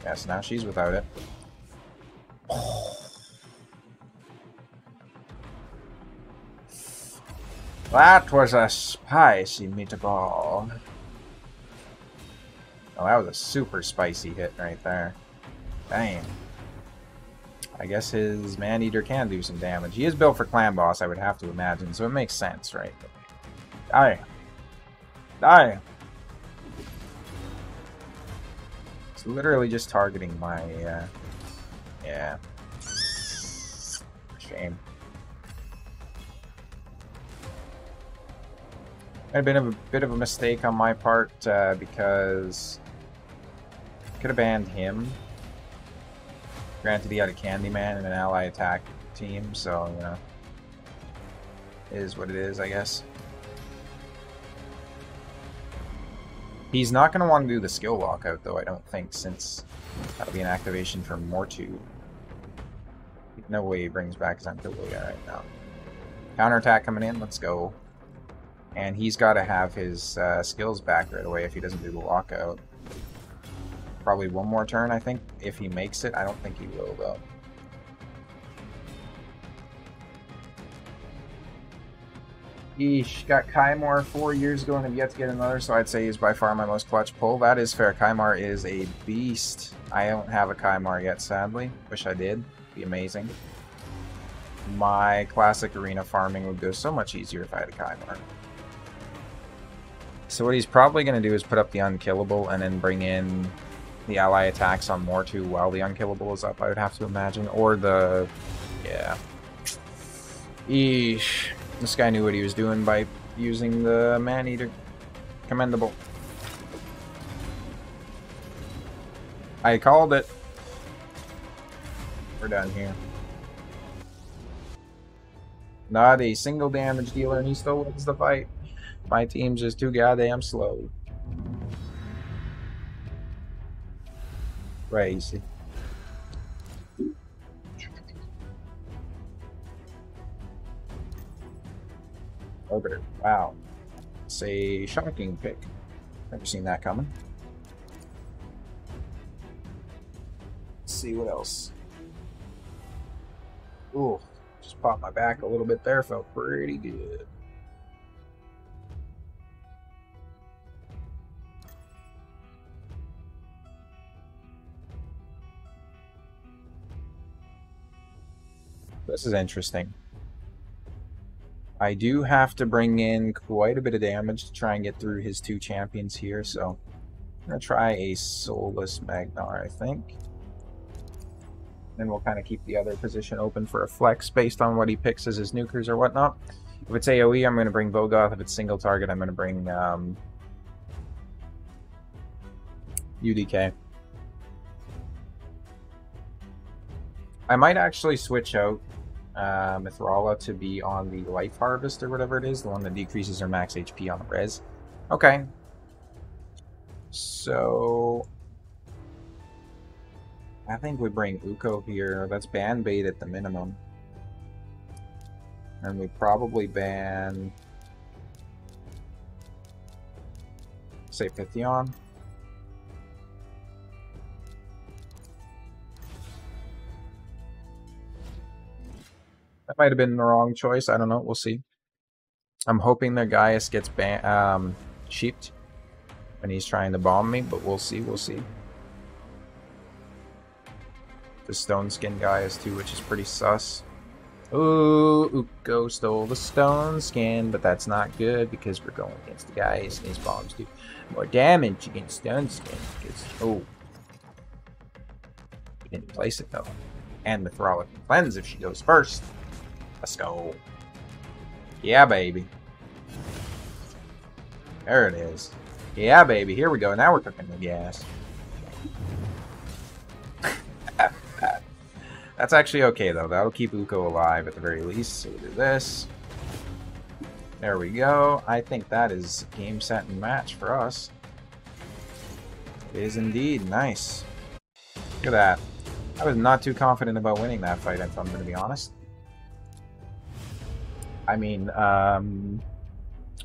Yes, now she's without it. That was a spicy meatball. Oh, that was a super spicy hit right there. Dang. I guess his Man-Eater can do some damage. He is built for Clan Boss, I would have to imagine, so it makes sense, right? Die. Die. It's literally just targeting my, yeah. Shame. Might have been a bit of a mistake on my part, because I could have banned him. Granted, he had a Candyman and an ally attack team, so, you know, it is what it is, I guess. He's not going to want to do the skill lockout, though, I don't think, since that'll be an activation for Mortu. No way he brings back his unkillable guy right now. Counterattack coming in, let's go. And he's got to have his skills back right away if he doesn't do the lockout. Probably one more turn, I think, if he makes it. I don't think he will, though. Eesh, got Kymar 4 years ago and have yet to get another, so I'd say he's by far my most clutch pull. That is fair. Kymar is a beast. I don't have a Kymar yet, sadly. Wish I did. Be amazing. My classic arena farming would go so much easier if I had a Kymar. So what he's probably going to do is put up the unkillable and then bring in the ally attacks on Mortu while the unkillable is up, I would have to imagine. Or the... yeah. Eesh. This guy knew what he was doing by using the Man-Eater. Commendable. I called it. We're done here. Not a single damage dealer, and he still wins the fight. My team's just too goddamn slow. Crazy. Orbiter. Wow. It's a shocking pick. Never seen that coming. Let's see what else. Ooh, just popped my back a little bit there. Felt pretty good. This is interesting. I do have to bring in quite a bit of damage to try and get through his 2 champions here, so I'm going to try a Soulless Magnar, I think. Then we'll kind of keep the other position open for a flex based on what he picks as his nukers or whatnot. If it's AoE, I'm going to bring Vogoth. If it's single target, I'm going to bring UDK. I might actually switch out Mithrala to be on the Life Harvest or whatever it is, the one that decreases her max HP on the res. Okay. So I think we bring Uko here. That's ban bait at the minimum. And we probably ban, say, Pythion. That might have been the wrong choice. I don't know. We'll see. I'm hoping their Gaius gets sheeped when he's trying to bomb me, but we'll see. We'll see. The stone skin Gaius too, which is pretty sus. Ooh, Ukko stole the stone skin, but that's not good because we're going against the Gaius and his bombs do more damage against stone skin. Because, oh, he didn't place it though. And the Thralic Cleanse if she goes first. Let's go. Yeah, baby. There it is. Yeah, baby. Here we go. Now we're cooking the gas. That's actually okay, though. That'll keep Ukko alive at the very least. So we'll do this. There we go. I think that is game, set, and match for us. It is indeed. Nice. Look at that. I was not too confident about winning that fight, if I'm going to be honest. I mean, nah,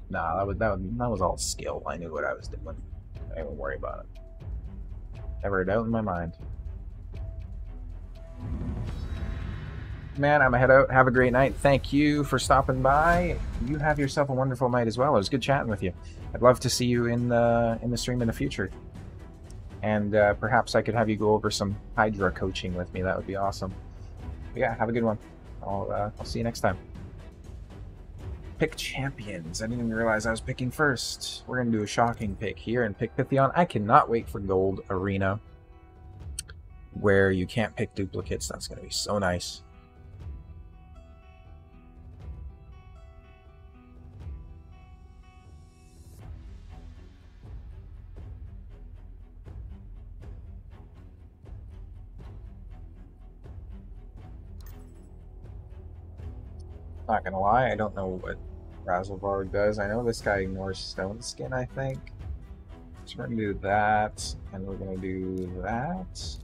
that was all skill. I knew what I was doing. I didn't even worry about it. Never a doubt in my mind. Man, I'm gonna head out. Have a great night. Thank you for stopping by. You have yourself a wonderful night as well. It was good chatting with you. I'd love to see you in the stream in the future. And perhaps I could have you go over some Hydra coaching with me. That would be awesome. But yeah, have a good one. I'll see you next time. Pick champions. I didn't even realize I was picking first. We're gonna do a shocking pick here and pick Pythion. I cannot wait for Gold Arena, where you can't pick duplicates. That's gonna be so nice. Not gonna lie, I don't know what Razelvar does. I know this guy ignores Stone Skin, I think. So we're gonna do that, and we're gonna do that.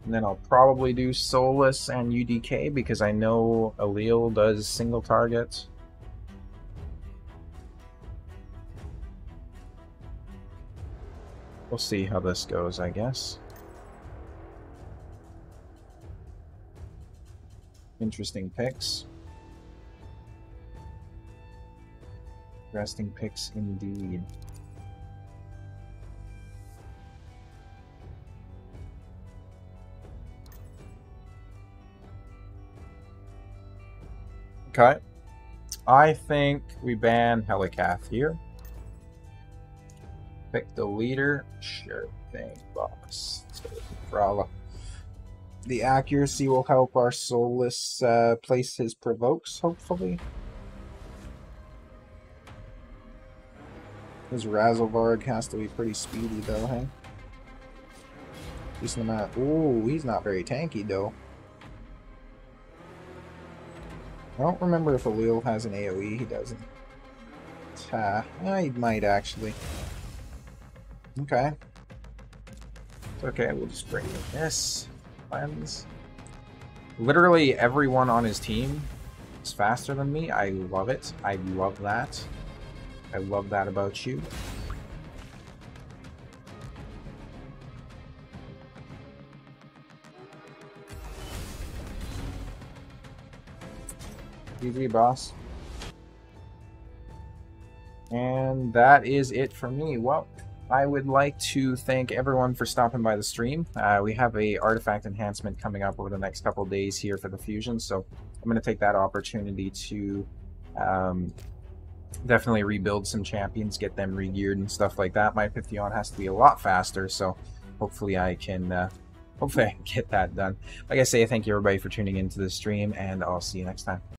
And then I'll probably do Solus and UDK because I know Allele does single target. We'll see how this goes, I guess. Interesting picks. Interesting picks indeed. Okay. I think we ban Helicath here. Pick the leader. Sure thing, boss. Let's go with Frala. The accuracy will help our Solus place his provokes, hopefully. His Razelvarg has to be pretty speedy, though, hey? Decent amount. Ooh, he's not very tanky, though. I don't remember if Allele has an AoE. He doesn't. He might, actually. Okay. It's okay, we'll just bring this. Cleanse. Literally everyone on his team is faster than me. I love it. I love that. I love that about you. GG, boss. And that is it for me. Well, I would like to thank everyone for stopping by the stream. We have a artifact enhancement coming up over the next couple days here for the fusion, so I'm going to take that opportunity to definitely rebuild some champions, get them re-geared and stuff like that. My Pythion has to be a lot faster, so hopefully I can get that done. Like I say, thank you everybody for tuning into the stream, and I'll see you next time.